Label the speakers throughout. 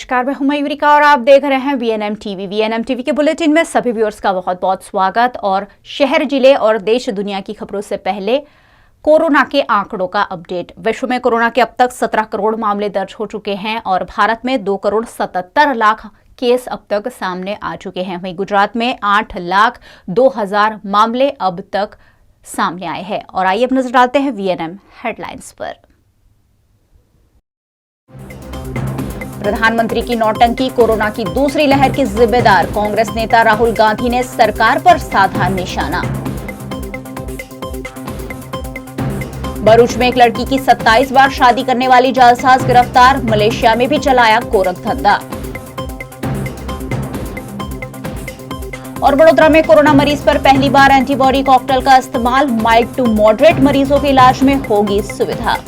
Speaker 1: नमस्कार, मैं हूं मयूरिका और आप देख रहे हैं वीएनएम टीवी। वीएनएम टीवी के बुलेटिन में सभी व्यूअर्स का बहुत बहुत स्वागत। और शहर, जिले और देश दुनिया की खबरों से पहले कोरोना के आंकड़ों का अपडेट। विश्व में कोरोना के अब तक 17 करोड़ मामले दर्ज हो चुके हैं और भारत में 2,77,00,000 केस अब तक सामने आ चुके हैं। वहीं गुजरात में 8,02,000 मामले अब तक सामने आए हैं। और आइए अब नजर डालते हैं वीएनएम हेडलाइंस पर। प्रधानमंत्री की नौटंकी कोरोना की दूसरी लहर की जिम्मेदार, कांग्रेस नेता राहुल गांधी ने सरकार पर साधा निशाना। भरूच में एक लड़की की 27 बार शादी करने वाली जालसाज गिरफ्तार, मलेशिया में भी चलाया गोरख धंधा। और वडोदरा में कोरोना मरीज पर पहली बार एंटीबॉडी कॉकटेल का इस्तेमाल, माइल्ड टू मॉडरेट मरीजों के इलाज में होगी सुविधा।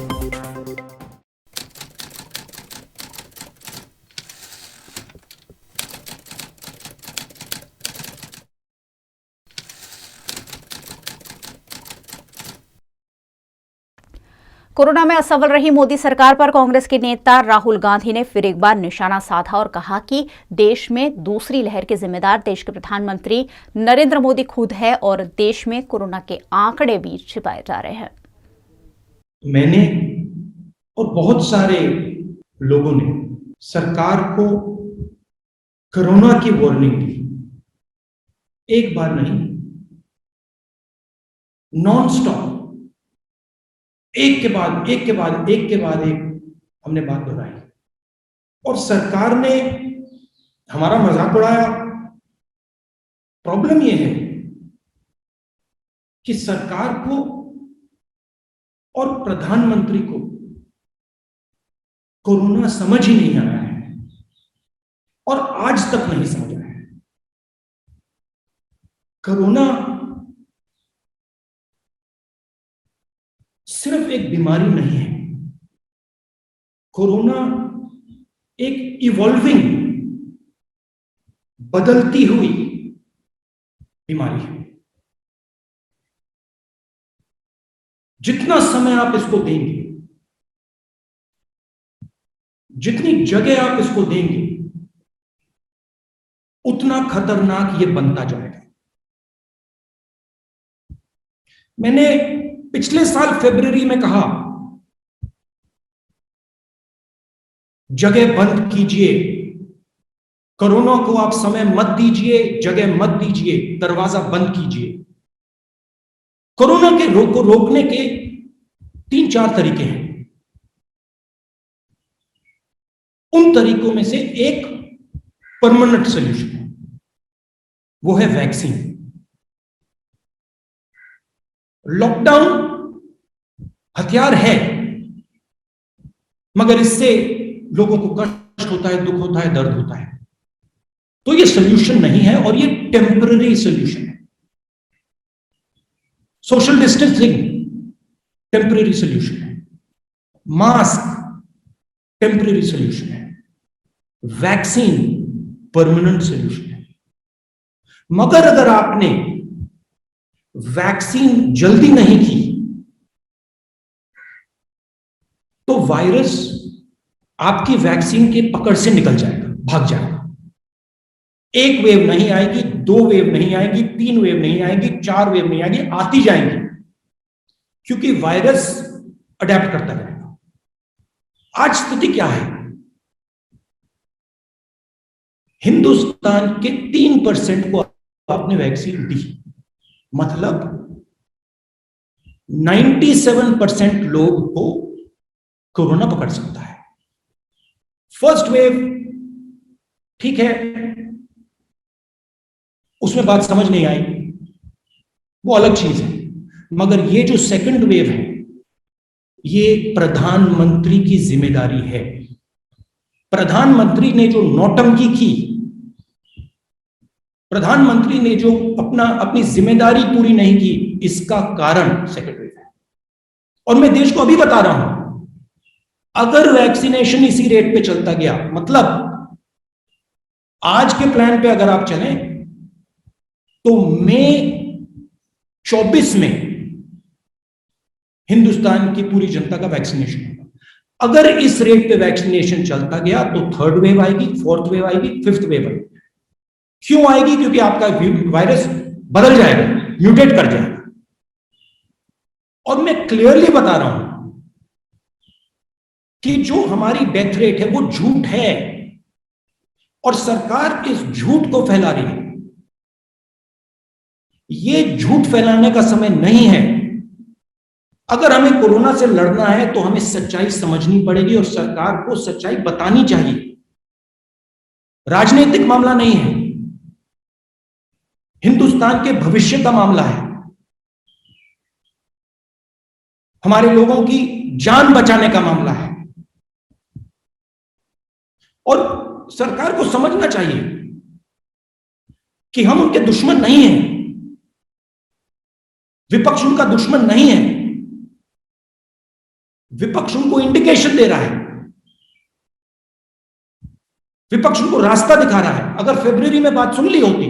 Speaker 1: कोरोना में असफल रही मोदी सरकार पर कांग्रेस के नेता राहुल गांधी ने फिर एक बार निशाना साधा और कहा कि देश में दूसरी लहर के जिम्मेदार देश के प्रधानमंत्री नरेंद्र मोदी खुद है और देश में कोरोना के आंकड़े भी छिपाए जा रहे हैं।
Speaker 2: मैंने और बहुत सारे लोगों ने सरकार को कोरोना की वार्निंग दी, एक बार नहीं, नॉन स्टॉप, एक के बाद एक हमने बात दोहराई और सरकार ने हमारा मजाक उड़ाया। प्रॉब्लम यह है कि सरकार को और प्रधानमंत्री को कोरोना समझ ही नहीं आया है और आज तक नहीं समझ आया है। कोरोना सिर्फ एक बीमारी नहीं है, कोरोना एक इवॉल्विंग, बदलती हुई बीमारी है। जितना समय आप इसको देंगे, जितनी जगह आप इसको देंगे, उतना खतरनाक ये बनता जाएगा। मैंने पिछले साल फरवरी में कहा, जगह बंद कीजिए, कोरोना को आप समय मत दीजिए, जगह मत दीजिए, दरवाजा बंद कीजिए। कोरोना के को रोकने के 3-4 तरीके हैं। उन तरीकों में से एक परमानेंट सॉल्यूशन है, वो है वैक्सीन। लॉकडाउन हथियार है, मगर इससे लोगों को कष्ट होता है, दुख होता है, दर्द होता है। तो ये सॉल्यूशन नहीं है और ये टेम्पररी सॉल्यूशन है। सोशल डिस्टेंसिंग टेम्पररी सॉल्यूशन है, मास्क टेम्पररी सॉल्यूशन है, वैक्सीन परमानेंट सॉल्यूशन है। मगर अगर आपने वैक्सीन जल्दी नहीं की तो वायरस आपकी वैक्सीन के पकड़ से निकल जाएगा, भाग जाएगा। एक वेव नहीं आएगी, 2 वेव नहीं आएगी, 3 वेव नहीं आएगी, 4 वेव नहीं आएगी, आती जाएंगी, क्योंकि वायरस अडेप्ट करता रहेगा। आज स्थिति क्या है? हिंदुस्तान के 3% को आपने वैक्सीन दी, मतलब 97% लोग को कोरोना पकड़ सकता है। फर्स्ट वेव ठीक है, उसमें बात समझ नहीं आई, वो अलग चीज है। मगर ये जो सेकंड वेव है, ये प्रधानमंत्री की जिम्मेदारी है। प्रधानमंत्री ने जो नौटंकी की, प्रधानमंत्री ने जो अपनी जिम्मेदारी पूरी नहीं की, इसका कारण सेकंड वेव है। और मैं देश को अभी बता रहा हूं, अगर वैक्सीनेशन इसी रेट पे चलता गया, मतलब आज के प्लान पे अगर आप चलें, तो मई 24 में हिंदुस्तान की पूरी जनता का वैक्सीनेशन होगा। अगर इस रेट पे वैक्सीनेशन चलता गया तो थर्ड वेव आएगी, फोर्थ वेव आएगी, फिफ्थ वेव आएगी। क्यों आएगी? क्योंकि आपका वायरस बदल जाएगा, म्यूटेट कर जाएगा। और मैं क्लियरली बता रहा हूं कि जो हमारी डेथ रेट है वो झूठ है और सरकार इस झूठ को फैला रही है। ये झूठ फैलाने का समय नहीं है। अगर हमें कोरोना से लड़ना है तो हमें सच्चाई समझनी पड़ेगी और सरकार को सच्चाई बतानी चाहिए। राजनीतिक मामला नहीं है, हिंदुस्तान के भविष्य का मामला है, हमारे लोगों की जान बचाने का मामला है। और सरकार को समझना चाहिए कि हम उनके दुश्मन नहीं हैं, विपक्ष उनका दुश्मन नहीं है। विपक्ष उनको इंडिकेशन दे रहा है, विपक्ष उनको रास्ता दिखा रहा है। अगर फरवरी में बात सुन ली होती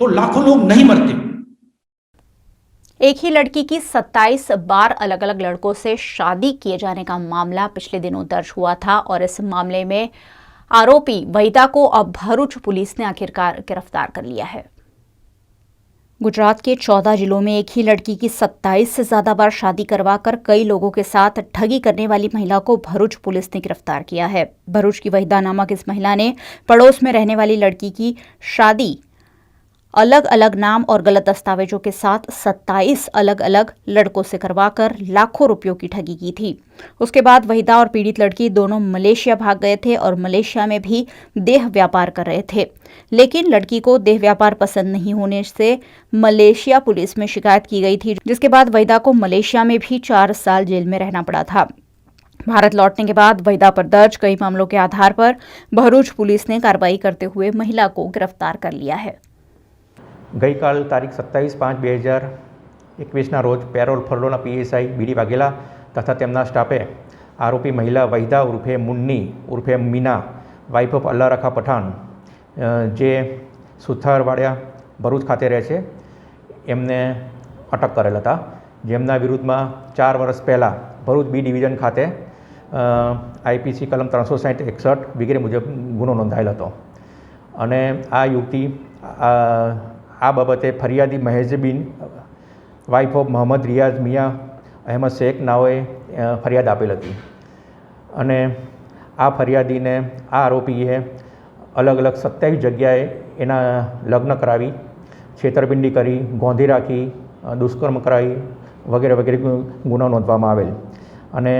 Speaker 2: तो लाखों लोग नहीं मरते।
Speaker 1: एक ही लड़की की 27 बार अलग अलग लड़कों से शादी किए जाने का मामला पिछले दिनों दर्ज हुआ था और इस मामले में आरोपी वहीदा को अब भरूच पुलिस ने आखिरकार गिरफ्तार कर लिया है। गुजरात के 14 जिलों में एक ही लड़की की 27 से ज्यादा बार शादी करवाकर कई लोगों के साथ ठगी करने वाली महिला को भरूच पुलिस ने गिरफ्तार किया है। भरूच की वहीदा नामक इस महिला ने पड़ोस में रहने वाली लड़की की शादी अलग अलग नाम और गलत दस्तावेजों के साथ 27 अलग अलग लड़कों से करवाकर लाखों रुपयों की ठगी की थी। उसके बाद वहीदा और पीड़ित लड़की दोनों मलेशिया भाग गए थे और मलेशिया में भी देह व्यापार कर रहे थे। लेकिन लड़की को देह व्यापार पसंद नहीं होने से मलेशिया पुलिस में शिकायत की गई थी, जिसके बाद वहीदा को मलेशिया में भी 4 साल जेल में रहना पड़ा था। भारत लौटने के बाद वहीदा पर दर्ज कई मामलों के आधार पर भरूच पुलिस ने कार्रवाई करते हुए महिला को गिरफ्तार कर लिया है।
Speaker 3: ગઈકાલ તારીખ 27/5/2021ના રોજ પેરોલ ફરલોના પીએસઆઈ બીડી વાઘેલા તથા તેમના સ્ટાફે આરોપી મહિલા વહીદા ઉર્ફે મુન્ની ઉર્ફે મીના વાઇફ ઓફ અલ્લાહ રખા પઠાણ જે સુથારવાડિયા ભરૂચ ખાતે રહે છે એમને અટક કરેલ હતા, જેમના વિરુદ્ધમાં 4 વર્ષ પહેલાં ભરૂચ બી ડિવિઝન ખાતે આઈપીસી કલમ 360/61 વગેરે મુજબ ગુનો નોંધાયેલ હતો અને આ યુવતી આ બાબતે ફરિયાદી મહેજબીન વાઇફ ઓફ મોહમ્મદ રિયાઝ મિયા અહેમદ શેખ નાઓએ ફરિયાદ આપેલ હતી અને આ ફરિયાદીને આ આરોપીએ અલગ અલગ 27 જગ્યાએ એના લગ્ન કરાવી, છેતરપિંડી કરી, ગોંધી રાખી, દુષ્કર્મ કરાવી વગેરે વગેરે ગુનો નોંધવામાં આવેલ અને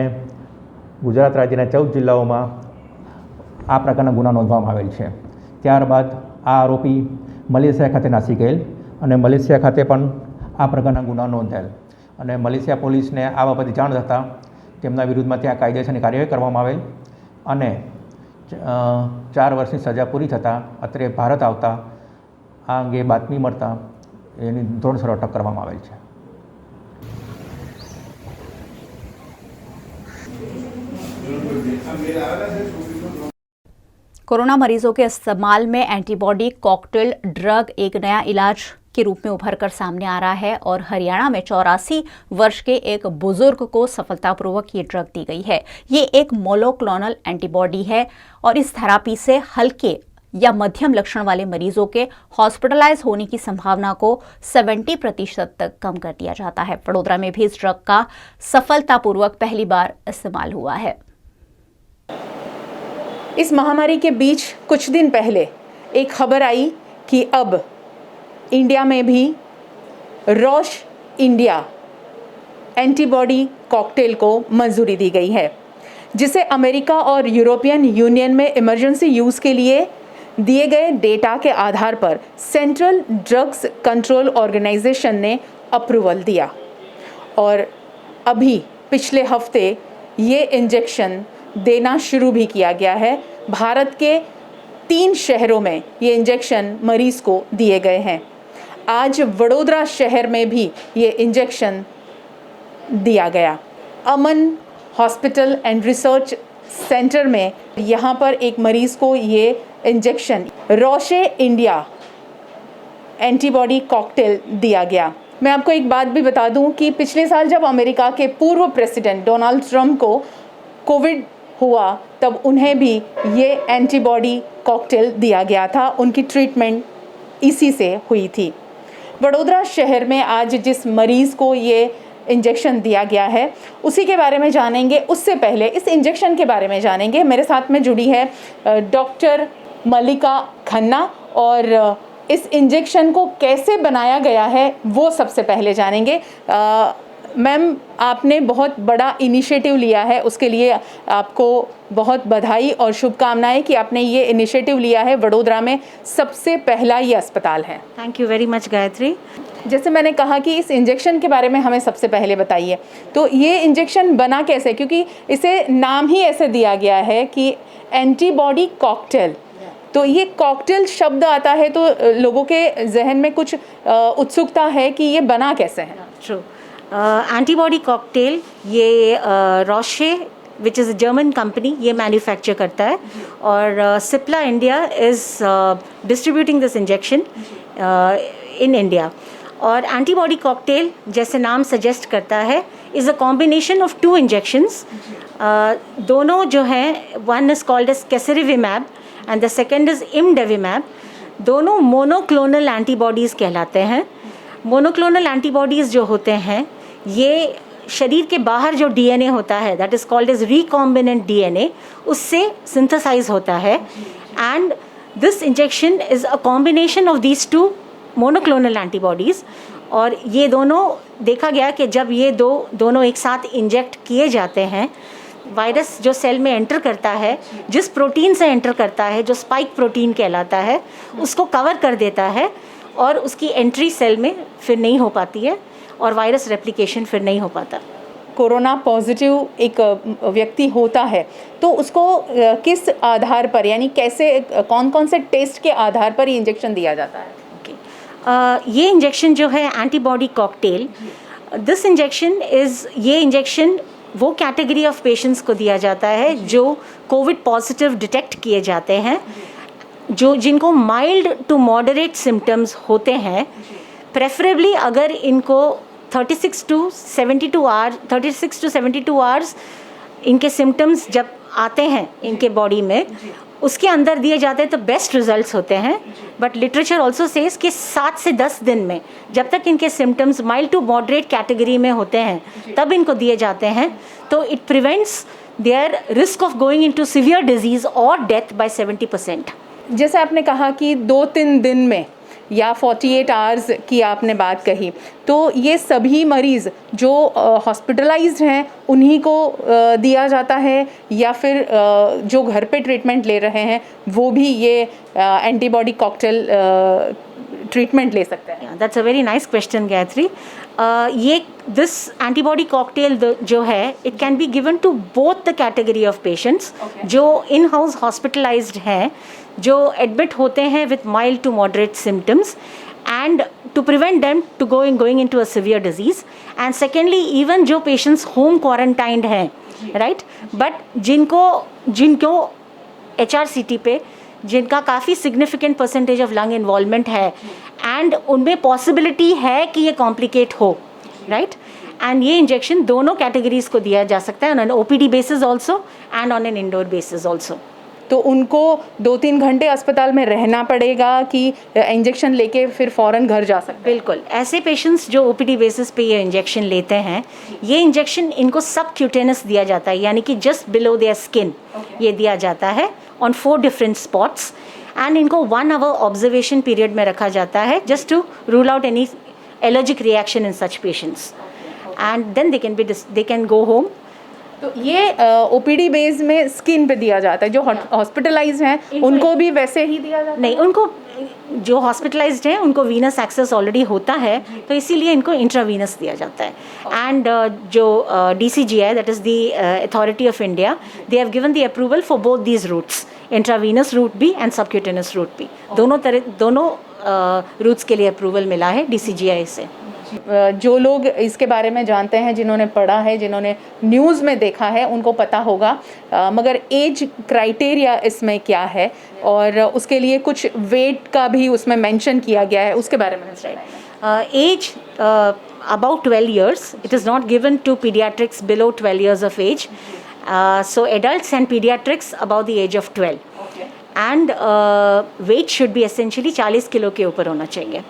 Speaker 3: ગુજરાત રાજ્યના 14 જિલ્લાઓમાં આ પ્રકારના ગુના નોંધવામાં આવેલ છે। ત્યારબાદ આ આરોપી મલેશિયા ખાતે નાસી ગયેલ અને મલેશિયા ખાતે પણ આ પ્રકારના ગુના નોંધાયેલ અને મલેશિયા પોલીસને આ બાબતે જાણ થતાં તેમના વિરુદ્ધમાં ત્યાં કાયદેસરની કાર્યવાહી કરવામાં આવેલ અને 4 વર્ષની સજા પૂરી થતાં અત્રે ભારત આવતા આ અંગે બાતમી મળતા એની ધોરણસર અટક કરવામાં આવેલ છે।
Speaker 1: कोरोना मरीजों के इस्तेमाल में एंटीबॉडी कॉकटेल ड्रग एक नया इलाज के रूप में उभर कर सामने आ रहा है और हरियाणा में 84 वर्ष के एक बुजुर्ग को सफलतापूर्वक ये ड्रग दी गई है। ये एक मोनोक्लोनल एंटीबॉडी है और इस थेरेपी से हल्के या मध्यम लक्षण वाले मरीजों के हॉस्पिटलाइज होने की संभावना को 70% तक कम कर दिया जाता है। वडोदरा में भी इस ड्रग का सफलतापूर्वक पहली बार इस्तेमाल हुआ है।
Speaker 4: इस महामारी के बीच कुछ दिन पहले एक खबर आई कि अब इंडिया में भी रॉश इंडिया एंटीबॉडी कॉकटेल को मंजूरी दी गई है, जिसे अमेरिका और यूरोपियन यूनियन में इमरजेंसी यूज़ के लिए दिए गए डेटा के आधार पर सेंट्रल ड्रग्स कंट्रोल ऑर्गेनाइजेशन ने अप्रूवल दिया और अभी पिछले हफ्ते ये इंजेक्शन देना शुरू भी किया गया है। भारत के 3 शहरों में ये इंजेक्शन मरीज को दिए गए हैं। आज वडोदरा शहर में भी ये इंजेक्शन दिया गया। अमन हॉस्पिटल एंड रिसर्च सेंटर में यहाँ पर एक मरीज को ये इंजेक्शन रोशे इंडिया एंटीबॉडी कॉकटेल दिया गया। मैं आपको एक बात भी बता दूं कि पिछले साल जब अमेरिका के पूर्व प्रेसिडेंट डोनाल्ड ट्रंप को कोविड हुआ तब उन्हें भी ये एंटीबॉडी कॉकटेल दिया गया था, उनकी ट्रीटमेंट इसी से हुई थी। वडोदरा शहर में आज जिस मरीज़ को ये इंजेक्शन दिया गया है उसी के बारे में जानेंगे। उससे पहले इस इंजेक्शन के बारे में जानेंगे। मेरे साथ में जुड़ी है डॉक्टर मल्लिका खन्ना, और इस इंजेक्शन को कैसे बनाया गया है वो सबसे पहले जानेंगे। मैम, आपने बहुत बड़ा इनिशिएटिव लिया है, उसके लिए आपको बहुत बधाई और शुभकामनाएं कि आपने ये इनिशिएटिव लिया है। वडोदरा में सबसे पहला ये अस्पताल है।
Speaker 5: Thank you very much Gayatri.
Speaker 4: जैसे मैंने कहा कि इस इंजेक्शन के बारे में हमें सबसे पहले बताइए, तो ये इंजेक्शन बना कैसे, क्योंकि इसे नाम ही ऐसे दिया गया है कि एंटीबॉडी कॉकटेल। तो ये कॉकटेल शब्द आता है तो लोगों के जहन में कुछ उत्सुकता है कि ये बना कैसे है।
Speaker 5: ट्रू। एंटीबॉडी कॉकटेल ये Roche which is a German company ये मैन्युफैक्चर करता है, और Cipla India is distributing this injection in India. और एंटीबॉडी कॉकटेल जैसे नाम सजेस्ट करता है is a combination of two injections. दोनों जो हैं, one is called as casirivimab and the second is imdevimab. दोनों मोनोक्लोनल एंटीबॉडीज़ कहलाते हैं। मोनोक्लोनल एंटीबॉडीज़ जो होते हैं ये शरीर के बाहर जो डीएनए होता है that is called as recombinant DNA, उससे सिंथेसाइज होता है। And this injection is a combination of these two monoclonal antibodies. और ये दोनों देखा गया कि जब ये दोनों एक साथ इंजेक्ट किए जाते हैं, वायरस जो सेल में एंटर करता है, जिस प्रोटीन से एंटर करता है जो स्पाइक प्रोटीन कहलाता है, उसको कवर कर देता है और उसकी एंट्री सेल में फिर नहीं हो पाती है और वायरस रेप्लिकेशन फिर नहीं हो पाता।
Speaker 4: कोरोना पॉजिटिव एक व्यक्ति होता है तो उसको किस आधार पर, यानी कैसे, कौन कौन से टेस्ट के आधार पर ये इंजेक्शन दिया जाता है?
Speaker 5: ये इंजेक्शन जो है antibody cocktail, this injection is, ये इंजेक्शन वो कैटेगरी ऑफ पेशेंट्स को दिया जाता है जो कोविड पॉजिटिव डिटेक्ट किए जाते हैं, जिनको माइल्ड टू मॉडरेट सिम्टम्स होते हैं। प्रेफरेबली अगर इनको 36 to 72 आवर्स इनके सिम्टम्स जब आते हैं इनके बॉडी में, उसके अंदर दिए जाते हैं तो बेस्ट रिजल्ट्स होते हैं। बट लिटरेचर ऑल्सो सेज कि 7 से 10 दिन में जब तक इनके symptoms mild to moderate category में होते हैं तब इनको दिए जाते हैं, तो it prevents their risk of going into severe disease और डेथ बाय 70%।
Speaker 4: जैसे आपने कहा कि 2-3 दिन में या 48 आवर्स की आपने बात कही, तो ये सभी मरीज़ जो हॉस्पिटलाइज्ड हैं उन्हीं को दिया जाता है या फिर जो घर पे ट्रीटमेंट ले रहे हैं वो भी ये एंटीबॉडी कॉकटेल ट्रीटमेंट ले सकते हैं?
Speaker 5: That's a very nice question Gayatri. ये दिस एंटीबॉडी कॉकटेल जो है it can be given to both the category of patients जो इन हाउस हॉस्पिटलाइज्ड हैं, जो एडमिट होते हैं with mild to moderate symptoms, and to prevent them to going into a severe disease. And secondly, even जो patients home quarantined हैं, right, but जिनको HRCT पे जिनका काफ़ी significant percentage of lung involvement है and उनमें possibility है कि ये complicate हो, right, and ये injection दोनों categories को दिया जा सकता है on an OPD basis also and on an indoor basis also.
Speaker 4: तो उनको 2-3 घंटे अस्पताल में रहना पड़ेगा कि इंजेक्शन लेके फिर फ़ौरन घर जा सकते हैं?
Speaker 5: बिल्कुल, ऐसे पेशेंट्स जो ओपीडी बेसिस पे ये इंजेक्शन लेते हैं, ये इंजेक्शन इनको सब क्यूटेनस दिया जाता है, यानी कि जस्ट बिलो देयर स्किन ये दिया जाता है ऑन 4 डिफरेंट स्पॉट्स, एंड इनको 1 आवर ऑब्जर्वेशन पीरियड में रखा जाता है just to rule out any allergic reaction in such patients, and then they can go home.
Speaker 4: तो ये ओपीडी बेस में स्किन पे दिया जाता है, जो हॉस्पिटलाइज्ड हैं उनको भी वैसे ही दिया जाता है?
Speaker 5: नहीं, उनको जो हॉस्पिटलाइज्ड हैं उनको वीनस एक्सेस ऑलरेडी होता है, तो इसीलिए इनको इंट्रावीनस दिया जाता है। एंड जो DCGI, that is the authority of India, they have given the approval for both these routes, intravenous route भी एंड सबक्यूटेनस रूट भी, दोनों रूट्स के लिए अप्रूवल मिला है DCGI से।
Speaker 4: जो लोग इसके बारे में जानते हैं, जिन्होंने पढ़ा है, जिन्होंने न्यूज़ में देखा है, उनको पता होगा, मगर एज क्राइटेरिया इसमें क्या है और उसके लिए कुछ वेट का भी उसमें मेंशन किया गया है, उसके बारे में?
Speaker 5: Age about 12 years, it is not given to pediatrics below 12 years of age, So adults and pediatrics above the age of 12. And weight should be essentially 40 kilo के ऊपर होना चाहिए.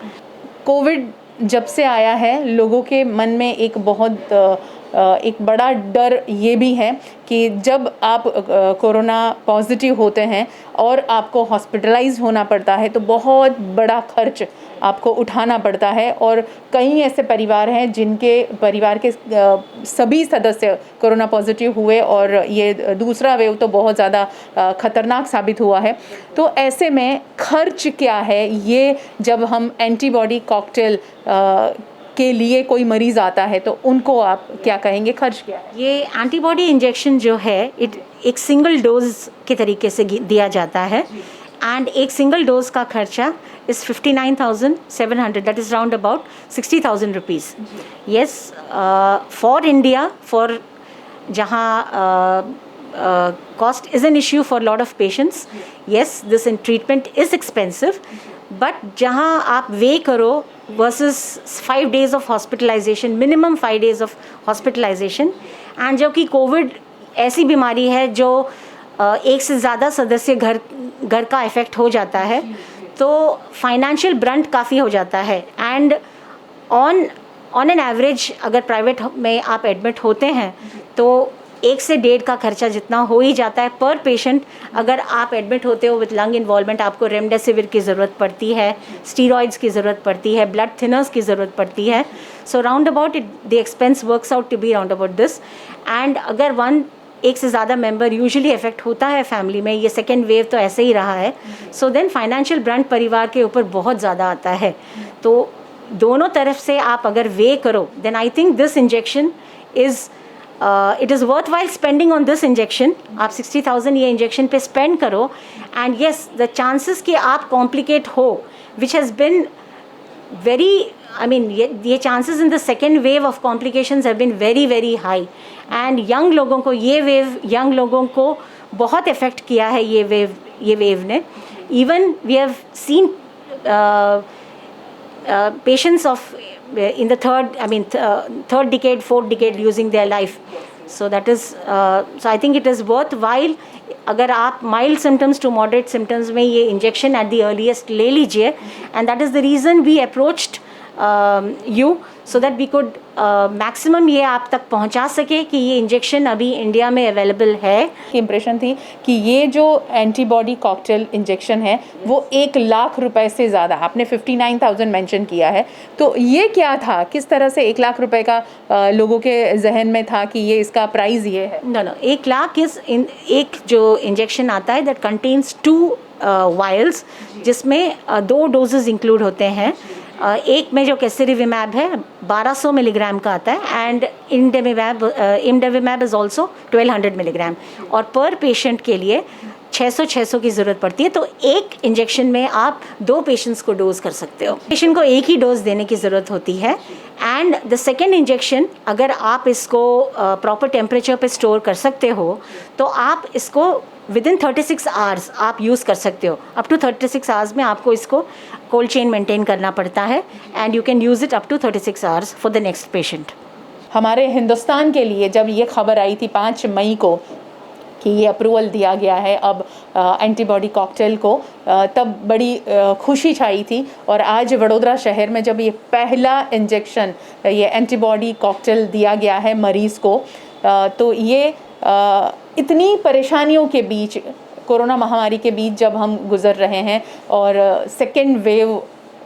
Speaker 4: कोविड जब से आया है लोगों के मन में एक बहुत एक बड़ा डर ये भी है कि जब आप कोरोना पॉजिटिव होते हैं और आपको हॉस्पिटलाइज होना पड़ता है तो बहुत बड़ा खर्च आपको उठाना पड़ता है और कई ऐसे परिवार हैं जिनके परिवार के सभी सदस्य कोरोना पॉजिटिव हुए और ये दूसरा वेव तो बहुत ज़्यादा ख़तरनाक साबित हुआ है. तो ऐसे में खर्च क्या है ये जब हम एंटीबॉडी कॉकटेल के लिए कोई मरीज़ आता है तो उनको आप क्या कहेंगे, खर्च क्या है?
Speaker 5: ये एंटीबॉडी इंजेक्शन जो है एक सिंगल डोज के तरीके से दिया जाता है एंड एक सिंगल डोज का खर्चा is 59,700, that is round about 60,000 rupees. Yes, for India, for जहाँ cost is an issue for a lot of patients. Yes, this treatment is expensive, but जहाँ आप वे करो versus 5 days of hospitalization, minimum 5 days of hospitalization, and जबकि Covid ऐसी बीमारी है जो एक से ज़्यादा सदस्य घर का इफ़ेक्ट हो जाता है तो फाइनेंशियल ब्रंट काफ़ी हो जाता है. एंड ऑन एन एवरेज अगर प्राइवेट में आप एडमिट होते हैं तो 1 से 1.5 का खर्चा जितना हो ही जाता है पर पेशेंट. अगर आप एडमिट होते हो विद लंग इन्वॉल्वमेंट, आपको रेमडेसिविर की ज़रूरत पड़ती है, स्टीरॉइड्स की ज़रूरत पड़ती है, ब्लड थिनर्स की ज़रूरत पड़ती है. So round about the expense works out to be round about this. And अगर एक से ज़्यादा मेंबर यूजुअली इफेक्ट होता है फैमिली में, ये सेकेंड वेव तो ऐसे ही रहा है, सो देन फाइनेंशियल ब्रंट परिवार के ऊपर बहुत ज़्यादा आता है. तो दोनों तरफ से आप अगर वे करो then I think this injection is it is worthwhile spending on this injection. आप 60,000 ये इंजेक्शन पे स्पेंड करो एंड येस द चांसेस कि आप कॉम्प्लिकेट हो which has been very, I mean, ये chances in the second wave of complications have been very very high. And young लोगों को ये wave, young लोगों को बहुत affect किया है ये wave ने. Even we have seen patients of in the third decade, fourth decade losing their life. So that is, so I think it is worthwhile. अगर आप mild symptoms to moderate symptoms में ये injection at the earliest ले लीजिए. And that is the reason we approached you so that we could maximum ये आप तक पहुंचा सके कि ये इंजेक्शन अभी इंडिया में अवेलेबल है. इम्प्रेशन थी कि ये जो एंटीबॉडी कॉकटेल इंजेक्शन है वो 1 लाख रुपए से ज़्यादा, आपने 59,000 मेंशन किया है, तो ये क्या था, किस तरह से 1 लाख रुपए का लोगों के जहन में था कि ये इसका प्राइस ये है? नो 1 लाख इज़ एक जो इंजेक्शन आता है दैट कंटेन्स 2 वायल्स जिसमें 2 डोजेज इंक्लूड होते हैं. एक में जो केसरीविमैब है 1200 मिलीग्राम का आता है एंड इमडेविमैब इज़ ऑल्सो 1200 मिलीग्राम और पर पेशेंट के लिए 600 की ज़रूरत पड़ती है. तो एक इंजेक्शन में आप 2 पेशेंट्स को डोज कर सकते हो. पेशेंट को एक ही डोज देने की ज़रूरत होती है. एंड द सेकेंड इंजेक्शन अगर आप इसको प्रॉपर टेम्परेचर पे स्टोर कर सकते हो तो आप इसको विदिन 36 आवर्स आप यूज़ कर सकते हो. अप टू 36 आवर्स में आपको इसको कोल्ड चेन मेंटेन करना पड़ता है and you can use it up to 36 hours for the next patient. हमारे हिंदुस्तान के लिए जब ये खबर आई थी 5 मई को कि ये अप्रूवल दिया गया है अब एंटीबॉडी कॉकटेल को, तब बड़ी खुशी छाई थी. और आज वडोदरा शहर में जब ये पहला इंजेक्शन ये एंटीबॉडी कॉकटेल दिया गया है मरीज़ को, तो ये इतनी परेशानियों के बीच, कोरोना महामारी के बीच जब हम गुज़र रहे हैं और सेकेंड वेव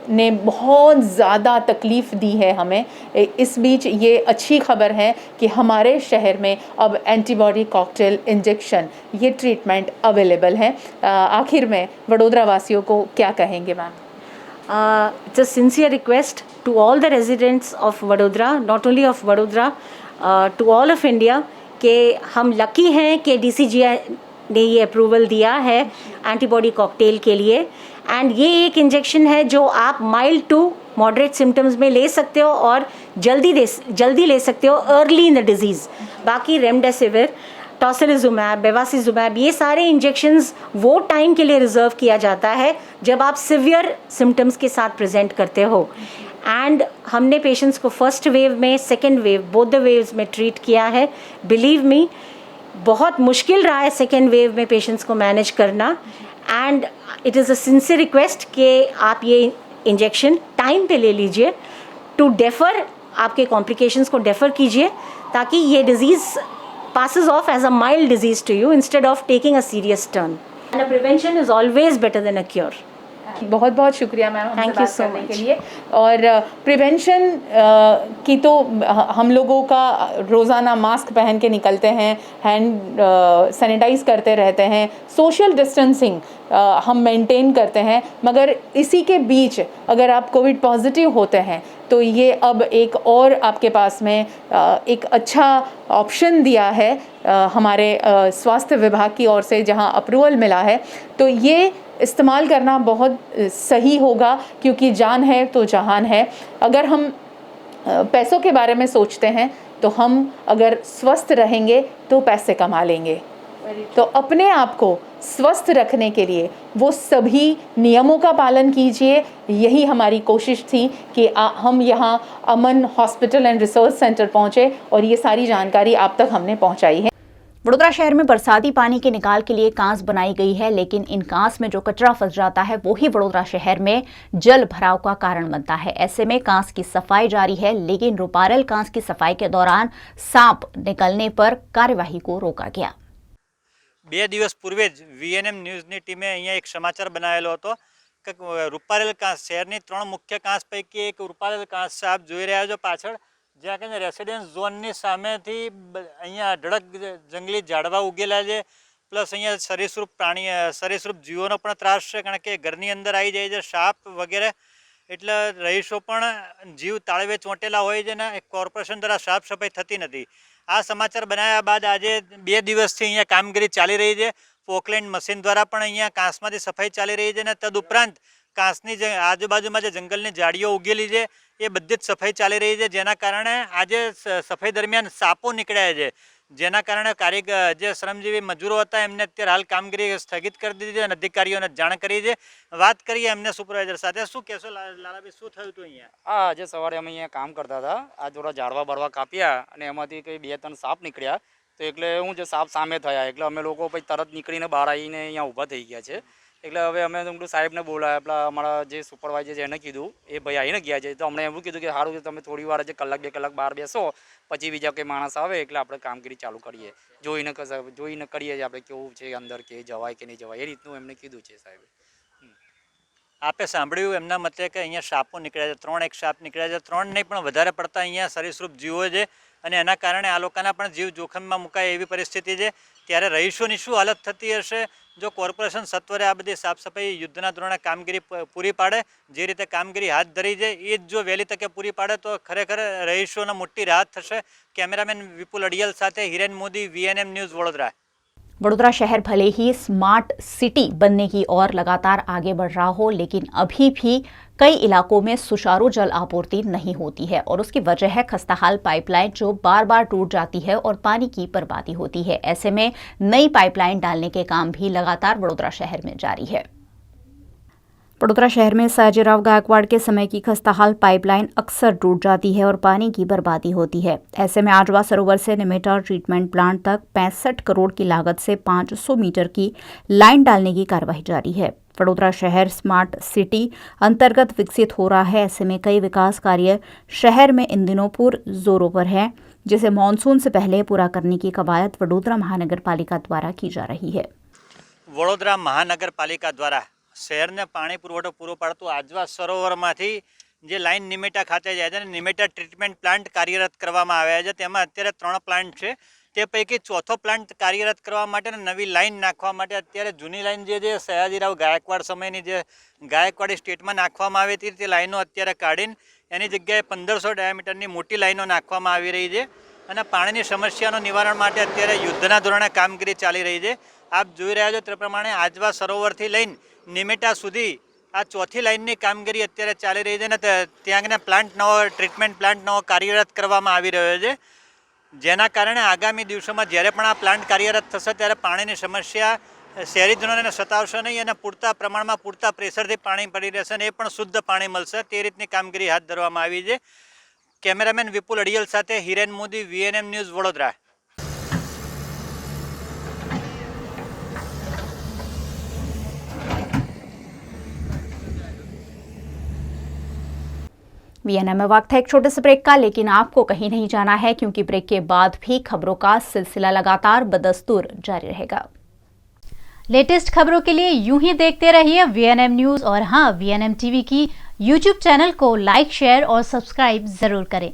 Speaker 5: ने बहुत ज़्यादा तकलीफ़ दी है हमें, इस बीच ये अच्छी खबर है कि हमारे शहर में अब एंटीबॉडी कॉकटेल इंजेक्शन ये ट्रीटमेंट अवेलेबल है. आखिर में वडोदरा वासियों को क्या कहेंगे ma'am? It's a sincere request to all the residents of Vadodara, not only of Vadodara, to all of India, कि हम लकी हैं कि DCGI ने ये अप्रूवल दिया है एंटीबॉडी कॉकटेल के लिए. एंड ये एक इंजेक्शन है जो आप माइल्ड टू मॉडरेट सिम्टम्स में ले सकते हो और जल्दी ले सकते हो अर्ली इन द डिजीज़. बाकी रेमडेसिविर, टॉसिलिजुमैब, बेवासिजुमैब, ये सारे इंजेक्शंस वो टाइम के लिए रिजर्व किया जाता है जब आप सिवियर सिम्टम्स के साथ प्रेजेंट करते हो. एंड हमने पेशेंट्स को फर्स्ट वेव में, second wave, both the waves में ट्रीट किया है. बिलीव मी, बहुत मुश्किल रहा है सेकेंड वेव में पेशेंट्स को मैनेज करना, and it is a sincere request कि आप ये इंजेक्शन टाइम पे ले लीजिए, टू डेफर आपके कॉम्प्लिकेशंस को डेफर कीजिए ताकि ये disease passes off as a mild disease to you instead of taking a serious turn. And a prevention is always better than a cure.
Speaker 4: बहुत बहुत शुक्रिया मैम हमसे
Speaker 5: Thank you
Speaker 4: बात
Speaker 5: so
Speaker 4: करने के
Speaker 5: much.
Speaker 4: लिए। और प्रिवेंशन की तो हम लोगों का रोज़ाना मास्क पहन के निकलते हैं, हैंड सैनिटाइज करते रहते हैं, सोशल डिस्टेंसिंग हम मेंटेन करते हैं, मगर इसी के बीच अगर आप कोविड पॉजिटिव होते हैं तो ये अब एक और आपके पास में एक अच्छा ऑप्शन दिया है हमारे स्वास्थ्य विभाग की ओर से, जहां अप्रूवल मिला है, तो ये इस्तेमाल करना बहुत सही होगा, क्योंकि जान है तो जहान है। अगर हम पैसों के बारे में सोचते हैं तो हम अगर स्वस्थ रहेंगे तो पैसे कमा लेंगे, तो अपने आप को स्वस्थ रखने के लिए वो सभी नियमों का पालन कीजिए। यही हमारी कोशिश थी कि हम यहाँ अमन हॉस्पिटल एंड रिसर्च सेंटर पहुँचे और ये सारी जानकारी आप तक हमने पहुँचाई है।
Speaker 1: वडोदरा शहर में बरसाती पानी के निकाल के लिए कांस बनाई गई है, लेकिन इन कांस में जो कचरा फंस जाता है वो ही वडोदरा शहर में जल भराव का कारण बनता है। ऐसे में कांस की सफाई जारी है, लेकिन रुपारेल कांस की सफाई के दौरान सांप निकलने पर कार्यवाही को रोका गया।
Speaker 6: 2 દિવસ પૂર્વે જ VNM ન્યૂઝની ટીમે અહીંયા એક સમાચાર બનાવેલો હતો કે રૂપારેલ કાંસ શહેરની 3 મુખ્ય કાંસ પૈકી એક રૂપારેલ કાંસ છે। આપ જોઈ રહ્યા છો પાછળ, જ્યાં કે રેસિડેન્સ ઝોનની સામેથી અહીંયા અઢળક જંગલી ઝાડવા ઉગેલા છે, પ્લસ અહીંયા સરીસૃપ જીવોનો પણ ત્રાસ છે, કારણ કે ઘરની અંદર આવી જાય છે સાપ વગેરે, એટલે રહીશો પણ જીવ તાળવે ચોંટેલા હોય છે ને કોર્પોરેશન દ્વારા સાફ સફાઈ થતી નથી। આ સમાચાર બનાવ્યા બાદ આજે 2 દિવસથી અહીંયા કામગીરી ચાલી રહી છે। પોકલેન્ડ મશીન દ્વારા પણ અહીંયા કાંસમાંથી સફાઈ ચાલી રહી છે, અને તદુપરાંત કાંસની જે આજુબાજુમાં જે જંગલની ઝાડીઓ ઉગેલી છે એ બધી જ સફાઈ ચાલી રહી છે, જેના કારણે આજે સફાઈ દરમિયાન સાપો નીકળ્યા છે, જેના કારણે જે શ્રમજીવી મજૂરો હતા એમને અત્યારે હાલ કામગીરી સ્થગિત કરી દીધી છે અને અધિકારીઓને જાણ કરી છે। વાત કરીએ એમને સુપરવાઇઝર સાથે। શું કહેશો લાલાભાઈ, શું થયું હતું અહીંયા?
Speaker 7: આજે સવારે અમે અહીંયા કામ કરતા હતા, આ થોડા ઝાડવા બળવા કાપ્યા અને એમાંથી કંઈ 2-3 સાપ નીકળ્યા, તો એટલે હું જે સાપ સામે થયા એટલે અમે લોકો પછી તરત નીકળીને બહાર આવીને અહીંયા ઊભા થઈ ગયા છે। એટલે હવે અમે સાહેબને બોલાવ્યા, પેલા અમારા જે સુપરવાઇઝર છે એને કીધું, એ ભાઈ આવીને ગયા છે, તો અમને એવું કીધું કે સારું છે તમે થોડી વાર જે 1-2 કલાક બહાર બેસો, પછી બીજા કોઈ માણસ આવે એટલે આપણે કામગીરી ચાલુ કરીએ, જોઈને કરીએ છીએ આપણે કેવું છે અંદર, કે જવાય કે નહીં જવાય, એ રીતનું એમને કીધું છે સાહેબે।
Speaker 6: આપે સાંભળ્યું એમના મતે કે અહીંયા સાપો નીકળ્યા છે, 3 સાપ નીકળ્યા છે, 3 નહીં પણ વધારે પડતા અહીંયા સરીસૃપ જીવો છે, અને એના કારણે આ લોકોના પણ જીવ જોખમમાં મુકાય એવી પરિસ્થિતિ છે। ત્યારે રહીશોની શું હાલત થતી હશે જો કોર્પોરેશન સત્વરે આ બધી સાફ સફાઈ યુદ્ધના ધોરણે કામગીરી પૂરી પાડે, જે રીતે કામગીરી હાથ ધરી છે એ જ જો વહેલી તકે પૂરી પાડે તો ખરેખર રહીશોને મોટી રાહત થશે। કેમેરામેન વિપુલ અડિયલ સાથે હિરેન મોદી, VNM ન્યૂઝ વડોદરા।
Speaker 1: वडोदरा शहर भले ही स्मार्ट सिटी बनने की ओर लगातार आगे बढ़ रहा हो, लेकिन अभी भी कई इलाकों में सुचारू जल आपूर्ति नहीं होती है, और उसकी वजह है खस्ताहाल पाइपलाइन जो बार बार टूट जाती है और पानी की बर्बादी होती है। ऐसे में नई पाइपलाइन डालने के काम भी लगातार वडोदरा शहर में जारी है। वडोदरा शहर में सयाजीराव गायकवाड़ के समय की खस्ताहाल पाइपलाइन अक्सर टूट जाती है और पानी की बर्बादी होती है। ऐसे में आजवा सरोवर से निमेटा ट्रीटमेंट प्लांट तक 65 करोड़ की लागत से 500 मीटर की लाइन डालने की कार्यवाही जारी है। वडोदरा शहर स्मार्ट सिटी अंतर्गत विकसित हो रहा है। ऐसे में कई विकास कार्य शहर में इन दिनों पूर्ण जोरों पर है, जिसे मानसून से पहले पूरा करने की कवायद वडोदरा महानगर पालिका द्वारा की जा रही है।
Speaker 6: વડોદરા મહાનગરપાલિકા દ્વારા શહેરને પાણી પુરવઠો પૂરો પાડતું આજવા સરોવરમાંથી જે લાઈન નિમેટા ખાતે જાય છે અને નિમેટા ટ્રીટમેન્ટ પ્લાન્ટ કાર્યરત કરવામાં આવ્યા છે, તેમાં અત્યારે 3 પ્લાન્ટ છે, તે પૈકી ચોથો પ્લાન્ટ કાર્યરત કરવા માટે નવી લાઈન નાખવા માટે અત્યારે જૂની લાઈન જે સયાજીરાવ ગાયકવાડ સમયની જે ગાયકવાડી સ્ટેટમાં નાખવામાં આવી હતી તે લાઈનો અત્યારે કાઢીને એની જગ્યાએ 1500 ડાયામીટરની મોટી લાઈનો નાખવામાં આવી રહી છે, અને પાણીની સમસ્યાનું નિવારણ માટે અત્યારે યુદ્ધના ધોરણે કામગીરી ચાલી રહી છે। આપ જોઈ રહ્યા છો તે પ્રમાણે આજવા સરોવરથી લઈને નિમેટા સુધી આ ચોથી લાઈનની કામગીરી અત્યારે ચાલી રહી છે, અને ત્યાં પ્લાન્ટ નવો ટ્રીટમેન્ટ પ્લાન્ટ નવો કાર્યરત કરવામાં આવી રહ્યો છે, જેના કારણે આગામી દિવસોમાં જ્યારે પણ આ પ્લાન્ટ કાર્યરત થશે ત્યારે પાણીની સમસ્યા શહેરીજનોને સતાવશે નહીં, અને પૂરતા પ્રમાણમાં પૂરતા પ્રેશરથી પાણી પડી રહેશે અને એ પણ શુદ્ધ પાણી મળશે, તે રીતની કામગીરી હાથ ધરવામાં આવી છે। કેમેરામેન વિપુલ અડિયલ સાથે Hiren Modi, VNM news Vadodara.
Speaker 1: VNM में वक्त है एक छोटे से ब्रेक का, लेकिन आपको कहीं नहीं जाना है क्योंकि ब्रेक के बाद भी खबरों का सिलसिला लगातार बदस्तूर जारी रहेगा।
Speaker 8: लेटेस्ट खबरों के लिए यूं ही देखते रहिए वीएनएम न्यूज़ और हाँ, वीएनएम टीवी की यूट्यूब चैनल को लाइक, शेयर और सब्सक्राइब जरूर करें।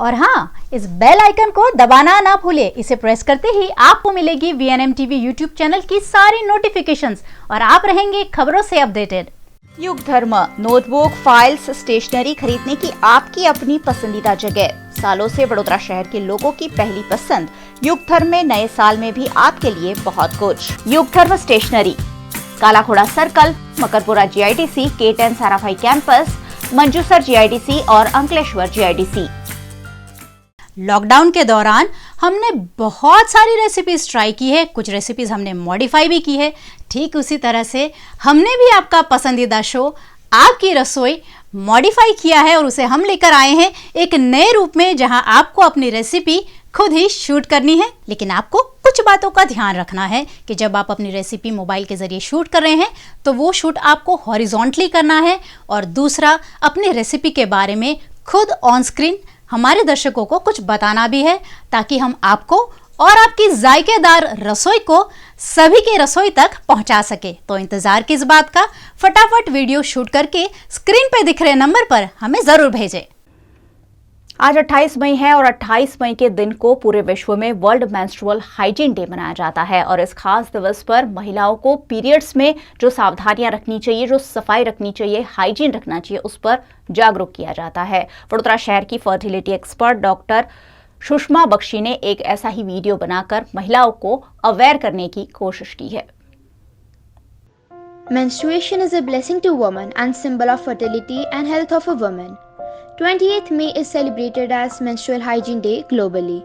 Speaker 8: और हाँ, इस बेल आइकन को दबाना ना भूलें। इसे प्रेस करते ही आपको मिलेगी वीएनएम टीवी यूट्यूब चैनल की सारी नोटिफिकेशंस और आप रहेंगे खबरों से अपडेटेड।
Speaker 1: युग धर्म नोटबुक, फाइल्स, स्टेशनरी खरीदने की आपकी अपनी पसंदीदा जगह। सालों से वडोदरा शहर के लोगों की पहली पसंद। युग धर्म में नए साल में भी आपके लिए बहुत कुछ। Yug Dharm stationery, Kalaghoda circle, Makarpura GIDC, K10 Sarabhai campus, Manjusar GIDC और अंकलेश्वर जीआईडीसी।
Speaker 8: लॉकडाउन के दौरान हमने बहुत सारी रेसिपीज ट्राई की है, कुछ रेसिपीज हमने मॉडिफाई भी की है। ठीक उसी तरह से हमने भी आपका पसंदीदा शो आपकी रसोई मॉडिफाई किया है और उसे हम लेकर आए हैं एक नए रूप में, जहां आपको अपनी रेसिपी खुद ही शूट करनी है। लेकिन आपको कुछ बातों का ध्यान रखना है कि जब आप अपनी रेसिपी मोबाइल के जरिए शूट कर रहे हैं तो वो शूट आपको हॉरिजॉन्टली करना है, और दूसरा, अपनी रेसिपी के बारे में खुद ऑन स्क्रीन हमारे दर्शकों को कुछ बताना भी है, ताकि हम आपको और आपकी जायकेदार रसोई को सभी के रसोई तक पहुंचा सके। तो इंतजार किस बात का, फटाफट वीडियो शूट करके स्क्रीन पे दिख रहे नंबर पर हमें जरूर भेजें।
Speaker 1: आज 28 मई है और 28 मई के दिन को पूरे विश्व में वर्ल्ड मेंस्ट्रुअल हाइजीन डे मनाया जाता है। और इस खास दिवस पर महिलाओं को पीरियड्स में जो सावधानियां रखनी चाहिए, जो सफाई रखनी चाहिए, हाइजीन रखना चाहिए, उस पर जागरूक किया जाता है। वडोदरा शहर की fertility expert doctor Sushma Bakshi ने एक ऐसा ही वीडियो बनाकर महिलाओं को अवेयर करने की कोशिश की है।
Speaker 9: Menstruation is a blessing to women and symbol of fertility and health of a woman. 28th May is celebrated as Menstrual Hygiene Day globally.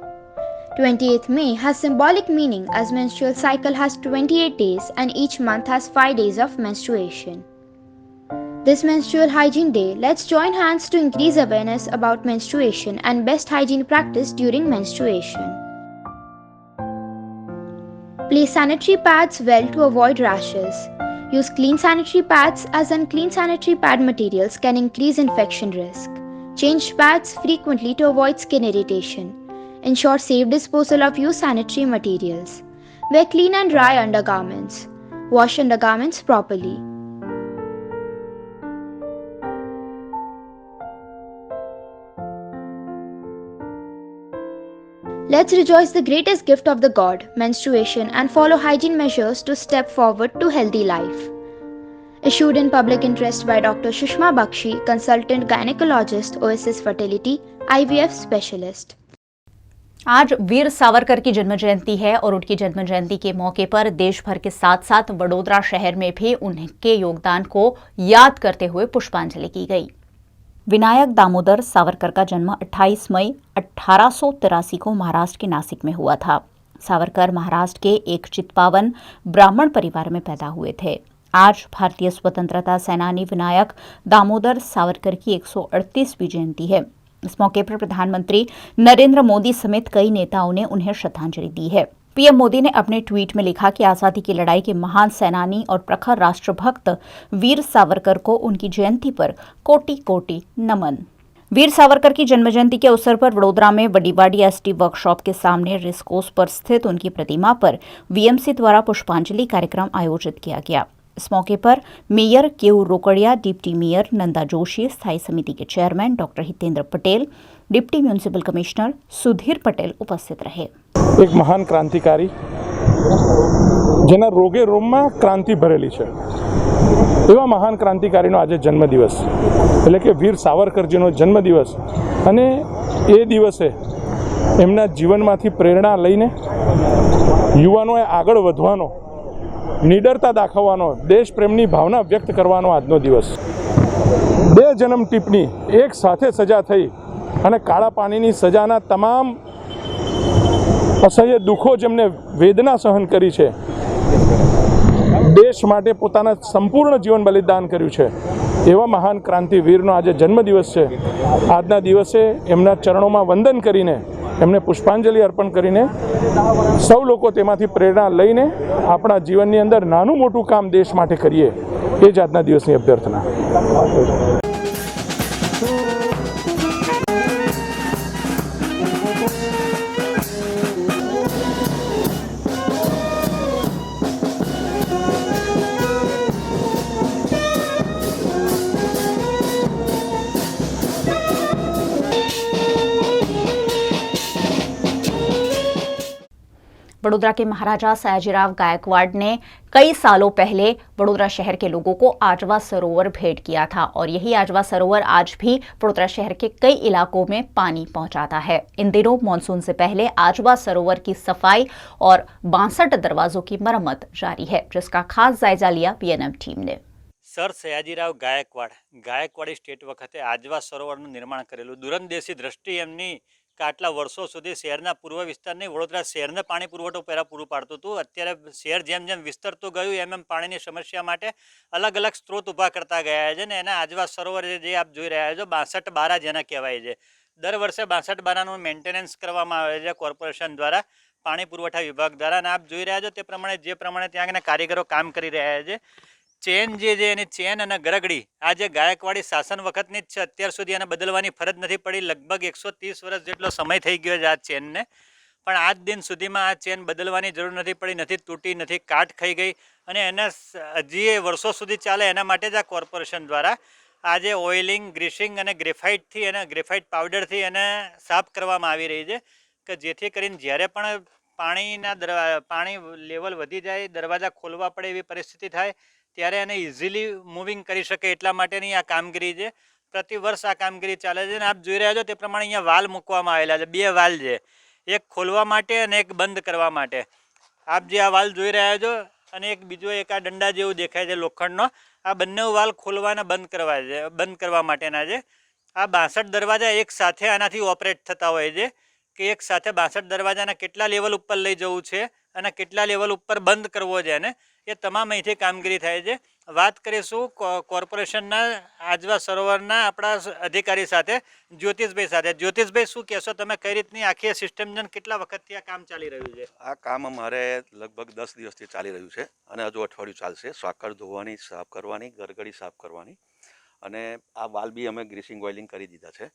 Speaker 9: 28th May has symbolic meaning as menstrual cycle has 28 days and each month has 5 days of menstruation. This Menstrual Hygiene Day, let's join hands to increase awareness about menstruation and best hygiene practice during menstruation. Place sanitary pads well to avoid rashes. Use clean sanitary pads as unclean sanitary pad materials can increase infection risk. Change pads frequently to avoid skin irritation. Ensure safe disposal of used sanitary materials. Wear clean and dry undergarments. Wash undergarments properly. Let's rejoice the greatest gift of the God, menstruation, and follow hygiene measures to step forward to healthy life. Issued in public interest by Dr. Sushma Bakshi, consultant gynecologist, OSS fertility, IVF specialist.
Speaker 1: आज वीर सावरकर की जन्म जयंती है और उनकी जन्म जयंती के मौके पर देश भर के साथ साथ वडोदरा शहर में भी उनके योगदान को याद करते हुए पुष्पांजलि की गई। विनायक दामोदर सावरकर का जन्म 28 मई 1883 को महाराष्ट्र के नासिक में हुआ था। सावरकर महाराष्ट्र के एक चित्पावन ब्राह्मण परिवार में पैदा हुए थे। आज भारतीय स्वतंत्रता सेनानी विनायक दामोदर सावरकर की 138वीं जयंती है। इस मौके पर प्रधानमंत्री नरेंद्र मोदी समेत कई नेताओं ने उन्हें श्रद्धांजलि दी है। पीएम मोदी ने अपने ट्वीट में लिखा कि आजादी की लड़ाई के महान सेनानी और प्रखर राष्ट्रभक्त वीर सावरकर को उनकी जयंती पर कोटि कोटि नमन। वीर सावरकर की जन्म जयंती के अवसर पर वडोदरा में बड़ीवाड़ी एसटी वर्कशॉप के सामने रेसकोर्स पर स्थित उनकी प्रतिमा पर वीएमसी द्वारा पुष्पांजलि कार्यक्रम आयोजित किया गया। इस मौके पर mayor केयू Rokadia, deputy mayor Nanda Joshi, स्थायी समिति के chairman doctor Hitendra Patel, deputy municipal commissioner Sudhir Patel उपस्थित रहे।
Speaker 10: एक महान क्रांतिकारी જેના રોગે રોમમાં ક્રાંતિ ભરેલી છે એવા મહાન ક્રાંતિકારીનો આજે જન્મદિવસ, એટલે કે વીર સાવરકરજીનો જન્મદિવસ, અને એ દિવસે એમના જીવનમાંથી પ્રેરણા લઈને યુવાનોએ આગળ વધવાનો, નિડરતા દાખવવાનો, દેશ પ્રેમની ભાવના વ્યક્ત કરવાનો આજનો દિવસ। બે જન્મ ટીપણી એક સાથે સજા થઈ અને કાળા પાણીની સજાના તમામ असह्य दुखों जेमने वेदना सहन करी है, देश माटे पोताना संपूर्ण जीवन बलिदान कर्युं छे एवा महान क्रांतिवीरनो आज जन्मदिवस है। आजना दिवसे एमना चरणों में वंदन करीने एमने पुष्पांजलि अर्पण करीने सौ लोको तेमांथी प्रेरणा लईने आपणा जीवननी अंदर नानुं मोटुं काम देश माटे करीए, ए ज आजना दिवसनी अभ्यर्थना।
Speaker 1: वडोदरा के महाराजा सयाजीराव गायकवाड़ ने कई सालों पहले वडोदरा शहर के लोगों को आजवा सरोवर भेंट किया था और यही आजवा सरोवर आज भी वडोदरा शहर के कई इलाकों में पानी पहुंचाता है। इन दिनों मानसून से पहले आजवा सरोवर की सफाई और 62 दरवाजों की मरम्मत जारी है, जिसका खास जायजा लिया BNM टीम ने।
Speaker 6: સર સયાજીરાવ ગાયકવાડી સ્ટેટ વખતે આજવા સરોવરનું નિર્માણ કરેલું દૂરંદેશી દ્રષ્ટિ એમની કે આટલા વર્ષો સુધી શહેરના પૂર્વ વિસ્તારની વડોદરા શહેરને પાણી પુરવઠો પહેલાં પૂરું પાડતું હતું। અત્યારે શહેર જેમ જેમ વિસ્તરતું ગયું એમ પાણીની સમસ્યા માટે અલગ અલગ સ્ત્રોત ઊભા કરતા ગયા છે ને એના આજવા સરોવર જે આપ જોઈ રહ્યા છો 62 બારા જેના કહેવાય છે, દર વર્ષે 62 બારાનું મેન્ટેનન્સ કરવામાં આવે છે કોર્પોરેશન દ્વારા, પાણી પુરવઠા વિભાગ દ્વારા। અને આપ જોઈ રહ્યા છો તે પ્રમાણે ત્યાં આગળના કારીગરો કામ કરી રહ્યા છે। ચેન જે છે એની ચેન અને ગરગડી આ જે ગાયકવાડી શાસન વખતની જ છે, અત્યાર સુધી એને બદલવાની ફરજ નથી પડી। લગભગ 130 વર્ષ જેટલો સમય થઈ ગયો છે આ ચેનને, પણ આજ દિન સુધીમાં આ ચેન બદલવાની જરૂર નથી પડી, નથી તૂટી, નથી કાટ ખાઈ ગઈ અને એને હજી વર્ષો સુધી ચાલે એના માટે જ આ કોર્પોરેશન દ્વારા આજે ઓઇલિંગ, ગ્રીસિંગ અને ગ્રેફાઇટથી અને ગ્રેફાઇટ પાવડરથી એને સાફ કરવામાં આવી રહી છે કે જેથી કરીને જ્યારે પણ પાણી લેવલ વધી જાય, દરવાજા ખોલવા પડે એવી પરિસ્થિતિ થાય ત્યારે એને ઇઝીલી મૂવિંગ કરી શકે એટલા માટેની આ કામગીરી છે। પ્રતિ વર્ષ આ કામગીરી ચાલે છે અને આપ જોઈ રહ્યા છો તે પ્રમાણે અહીંયા વાલ મૂકવામાં આવેલા છે, 2 વાલ છે, એક ખોલવા માટે અને એક બંધ કરવા માટે। આપ જે આ વાલ જોઈ રહ્યા છો અને એક બીજો એક આ દંડા જેવું દેખાય છે લોખંડનો, આ બંને વાલ ખોલવા અને બંધ કરવા માટેના છે। આ 62 દરવાજા એક સાથે આનાથી ઓપરેટ થતા હોય છે કે એક સાથે 62 દરવાજાના કેટલા લેવલ ઉપર લઈ જવું છે અને કેટલા લેવલ ઉપર બંધ કરવો છે અને એ તમામ અહીંથી કામગીરી થાય છે। વાત કરીશું કોર્પોરેશનના આજવા સરોવરના આપણા અધિકારી સાથે, જ્યોતિષભાઈ સાથે। જ્યોતિષભાઈ, શું કહેશો તમે, કઈ રીતની આખી સિસ્ટમ છે, કેટલા વખતથી આ કામ ચાલી રહ્યું છે?
Speaker 11: આ કામ અમારે લગભગ 10 દિવસથી ચાલી રહ્યું છે અને હજુ અઠવાડિયું ચાલશે। સાકર ધોવાની, સાફ કરવાની, ગરગડી સાફ કરવાની અને આ વાલ બી અમે ગ્રીસિંગ ઓઇલિંગ કરી દીધા છે।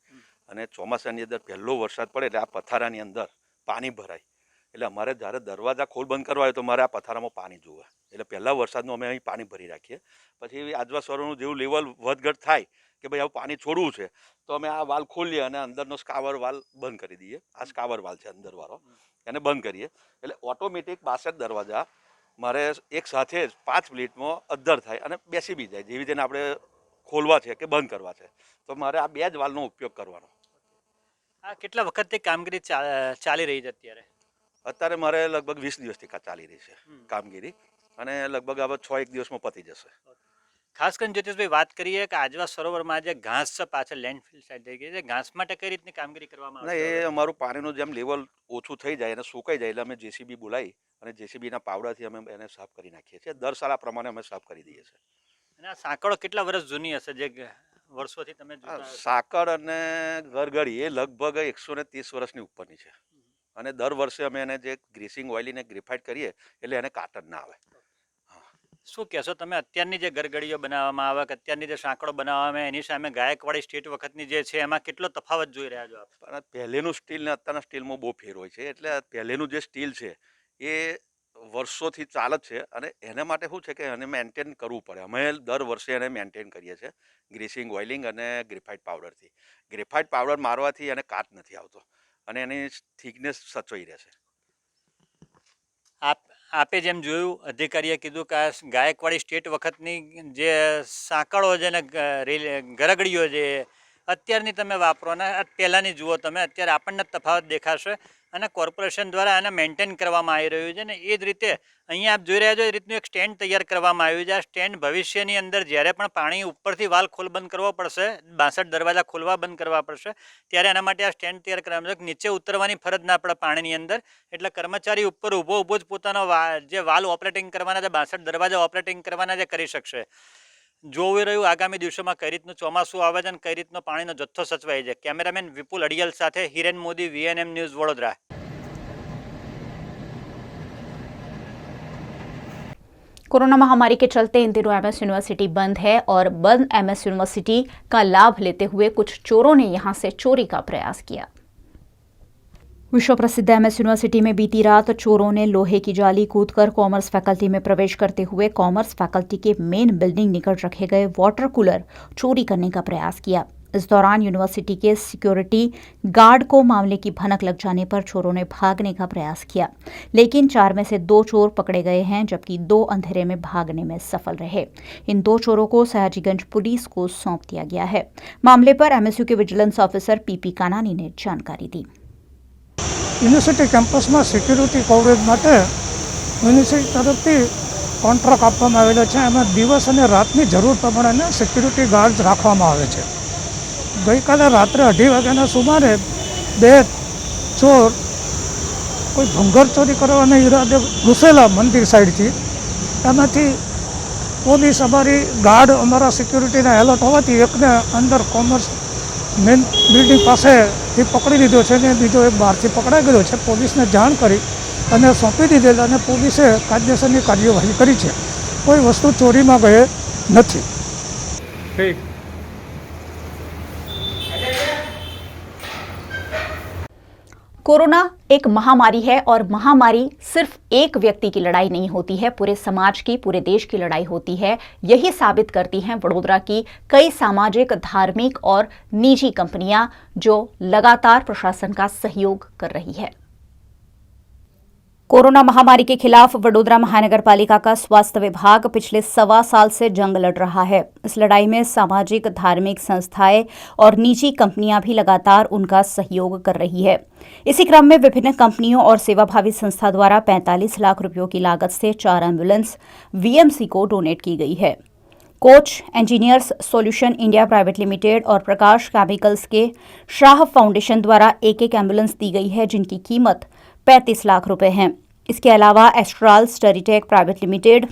Speaker 11: અને ચોમાસાની અંદર પહેલો વરસાદ પડે એટલે આ પથારાની અંદર પાણી ભરાય, એટલે અમારે જ્યારે દરવાજા ખોલ બંધ કરવા હોય તો મારે આ પથારામાં પાણી જોવે, એટલે પહેલા વરસાદનું અમે અહીં પાણી ભરી રાખીએ। પછી આજવા સરોવરનું જેવું લેવલ વધઘટ થાય કે ભાઈ આવું પાણી છોડવું છે તો અમે આ વાલ ખોલીએ અને અંદરનો સ્કાવર વાલ બંધ કરી દઈએ। આ સ્કાવર વાલ છે અંદરવાળો, એને બંધ કરીએ એટલે ઓટોમેટિક 62 દરવાજા મારે એક સાથે જ 5 મિનિટમાં અદ્ધર થાય અને બેસી બી જાય, જેવી રીતે આપણે ખોલવા છે કે બંધ કરવા છે તો મારે આ 2 જ વાલનો ઉપયોગ કરવાનો।
Speaker 6: આ કેટલા વખતથી કામગીરી ચાલી રહી છે અત્યારે?
Speaker 11: અત્યારે મારે લગભગ 20 દિવસથી ચાલી રહી છે કામગીરી અને લગભગ હવે 6-1 દિવસમાં પતી જશે।
Speaker 6: ખાસ કરીને જ્યોતિષભાઈ વાત કરીએ કે આજવા સરોવરમાં જે ઘાસ છે પાછળ લેન્ડફિલ સાઈડ થઈ ગઈ છે, ઘાસ માટે કઈ રીતની કામગીરી કરવામાં આવે છે?
Speaker 11: એ અમારું પાણીનું જેમ લેવલ ઓછું થઈ જાય અને સુકાઈ જાય એટલે અમે JCB બોલાવી અને JCBના પાવડાથી અમે એને સાફ કરી નાખીએ છીએ। દર સાલ આ પ્રમાણે અમે સાફ કરી દઈએ છીએ।
Speaker 6: અને આ સાંકળો કેટલા વર્ષ જૂની હશે જે વર્ષોથી તમે
Speaker 11: સાકર અને ગરગડી એ લગભગ 130 વર્ષની ઉપરની છે અને દર વર્ષે અમે એને જે ગ્રીસિંગ ઓઇલિંગ ગ્રેફાઇટ કરીએ એટલે એને કાટ જ ના આવે।
Speaker 6: શું કહેશો તમે, અત્યારની જે ગરગડીઓ બનાવવામાં આવે કે અત્યારની જે સાંકળો બનાવવામાં એની સામે ગાયકવાડી સ્ટેટ વખતની જે છે એમાં કેટલો તફાવત જોઈ રહ્યા છો આપ?
Speaker 11: પણ પહેલેનું સ્ટીલ ને અત્યારના સ્ટીલમાં બહુ ફેર હોય છે, એટલે પહેલેનું જે સ્ટીલ છે એ વર્ષોથી ચાલે જ છે અને એના માટે શું છે કે એને મેન્ટેન કરવું પડે। અમે દર વર્ષે એને મેન્ટેન કરીએ છીએ ગ્રીસિંગ ઓઇલિંગ અને ગ્રેફાઇટ પાવડરથી। ગ્રેફાઇટ પાવડર મારવાથી એને કાટ નથી આવતો અને એની થિકનેસ સચવાઈ રહેશે।
Speaker 6: આપે જેમ જોયું, અધિકારીએ કીધું કે આ ગાયકવાડી સ્ટેટ વખતની જે સાંકળો છે ને ગરગડીઓ છે અત્યારની તમે વાપરો ને પહેલાંની જુઓ તમે, અત્યારે આપણને તફાવત દેખાશે અને કોર્પોરેશન દ્વારા આને મેન્ટેન કરવામાં આવી રહ્યું છે ને એ જ રીતે અહીંયા આપ જોઈ રહ્યા છો એ રીતનું એક સ્ટેન્ડ તૈયાર કરવામાં આવ્યું છે। આ સ્ટેન્ડ ભવિષ્યની અંદર જ્યારે પણ પાણી ઉપરથી વાલ ખોલ બંધ કરવો પડશે, 62 દરવાજા ખોલવા બંધ કરવા પડશે ત્યારે એના માટે આ સ્ટેન્ડ તૈયાર કરવામાં આવશે, નીચે ઉતરવાની ફરજ ના પડે પાણીની અંદર, એટલે કર્મચારી ઉપર ઊભો જ પોતાનો જે વાલ ઓપરેટિંગ કરવાના છે, 62 દરવાજા ઓપરેટિંગ કરવાના છે કરી શકશે। જોઈ રહ્યું આગામી દિવસોમાં કઈ રીતનું ચોમાસું આવે છે અને કઈ રીતનો પાણીનો જથ્થો સચવાય છે। કેમેરામેન વિપુલ અડિયલ સાથે Hiren Modi, VNM news, Vadodara.
Speaker 1: Corona महामारी के चलते इन दिनों MS यूनिवर्सिटी बंद है और बंद MS यूनिवर्सिटी का लाभ लेते हुए कुछ चोरों ने यहां से चोरी का प्रयास किया। विश्व प्रसिद्ध MS यूनिवर्सिटी में बीती रात चोरों ने लोहे की जाली कूदकर कॉमर्स फैकल्टी में प्रवेश करते हुए कॉमर्स फैकल्टी के मेन बिल्डिंग निकट रखे गए वाटर कूलर चोरी करने का प्रयास किया। इस दौरान यूनिवर्सिटी के सिक्योरिटी गार्ड को मामले की भनक लग जाने पर चोरों ने भागने का प्रयास किया, लेकिन 4 में से 2 चोर पकड़े गए हैं, जबकि 2 अंधेरे में भागने में सफल रहे। इन 2 चोरों को सयाजीगंज पुलिस को सौंप दिया गया है। मामले पर एमएसयू के विजिलेंस ऑफिसर पीपी कानानी ने जानकारी दी।
Speaker 12: યુનિવર્સિટી કેમ્પસમાં સિક્યુરિટી કવરેજ માટે યુનિવર્સિટી તરફથી કોન્ટ્રાક્ટ આપવામાં આવેલો છે. એમાં દિવસ અને રાતની જરૂર પ્રમાણે સિક્યુરિટી ગાર્ડ રાખવામાં આવે છે. ગઈકાલે રાત્રે 2:30 વાગ્યાના સુમારે 2 ચોર કોઈ ભંગાર ચોરી કરવાના ઈરાદે ઘૂસેલા મંદિર સાઈડથી. એમાંથી પોલીસ અમારી ગાર્ડ અમારા સિક્યુરિટીને એલર્ટ હોવાથી એકને અંદર કોમર્સ મેન બિલ્ડિંગ પાસેથી પકડી લીધો છે અને બીજો એક બહારથી પકડાઈ ગયો છે. પોલીસને જાણ કરી અને સોંપી દીધેલા અને પોલીસે કાયદેસરની કાર્યવાહી કરી છે. કોઈ વસ્તુ ચોરીમાં ગઈ નથી.
Speaker 1: कोरोना एक महामारी है और महामारी सिर्फ एक व्यक्ति की लड़ाई नहीं होती है, पूरे समाज की, पूरे देश की लड़ाई होती है। यही साबित करती हैं वडोदरा की कई सामाजिक, धार्मिक और निजी कंपनियां जो लगातार प्रशासन का सहयोग कर रही है। कोरोना महामारी के खिलाफ वडोदरा महानगर पालिका का स्वास्थ्य विभाग पिछले 1.25 साल से जंग लड़ रहा है। इस लड़ाई में सामाजिक, धार्मिक संस्थाएं और निजी कंपनियां भी लगातार उनका सहयोग कर रही है। इसी क्रम में विभिन्न कंपनियों और सेवाभावी संस्था द्वारा 45 लाख रुपयों की लागत से 4 एम्बुलेंस वीएमसी को डोनेट की गई है। Coach engineers solution India private limited और प्रकाश केमिकल्स के शाह फाउंडेशन द्वारा एक एम्बुलेंस दी गई है, जिनकी कीमत 35 लाख रुपए हैं। इसके अलावा एस्ट्राल स्टडीटेक प्राइवेट लिमिटेड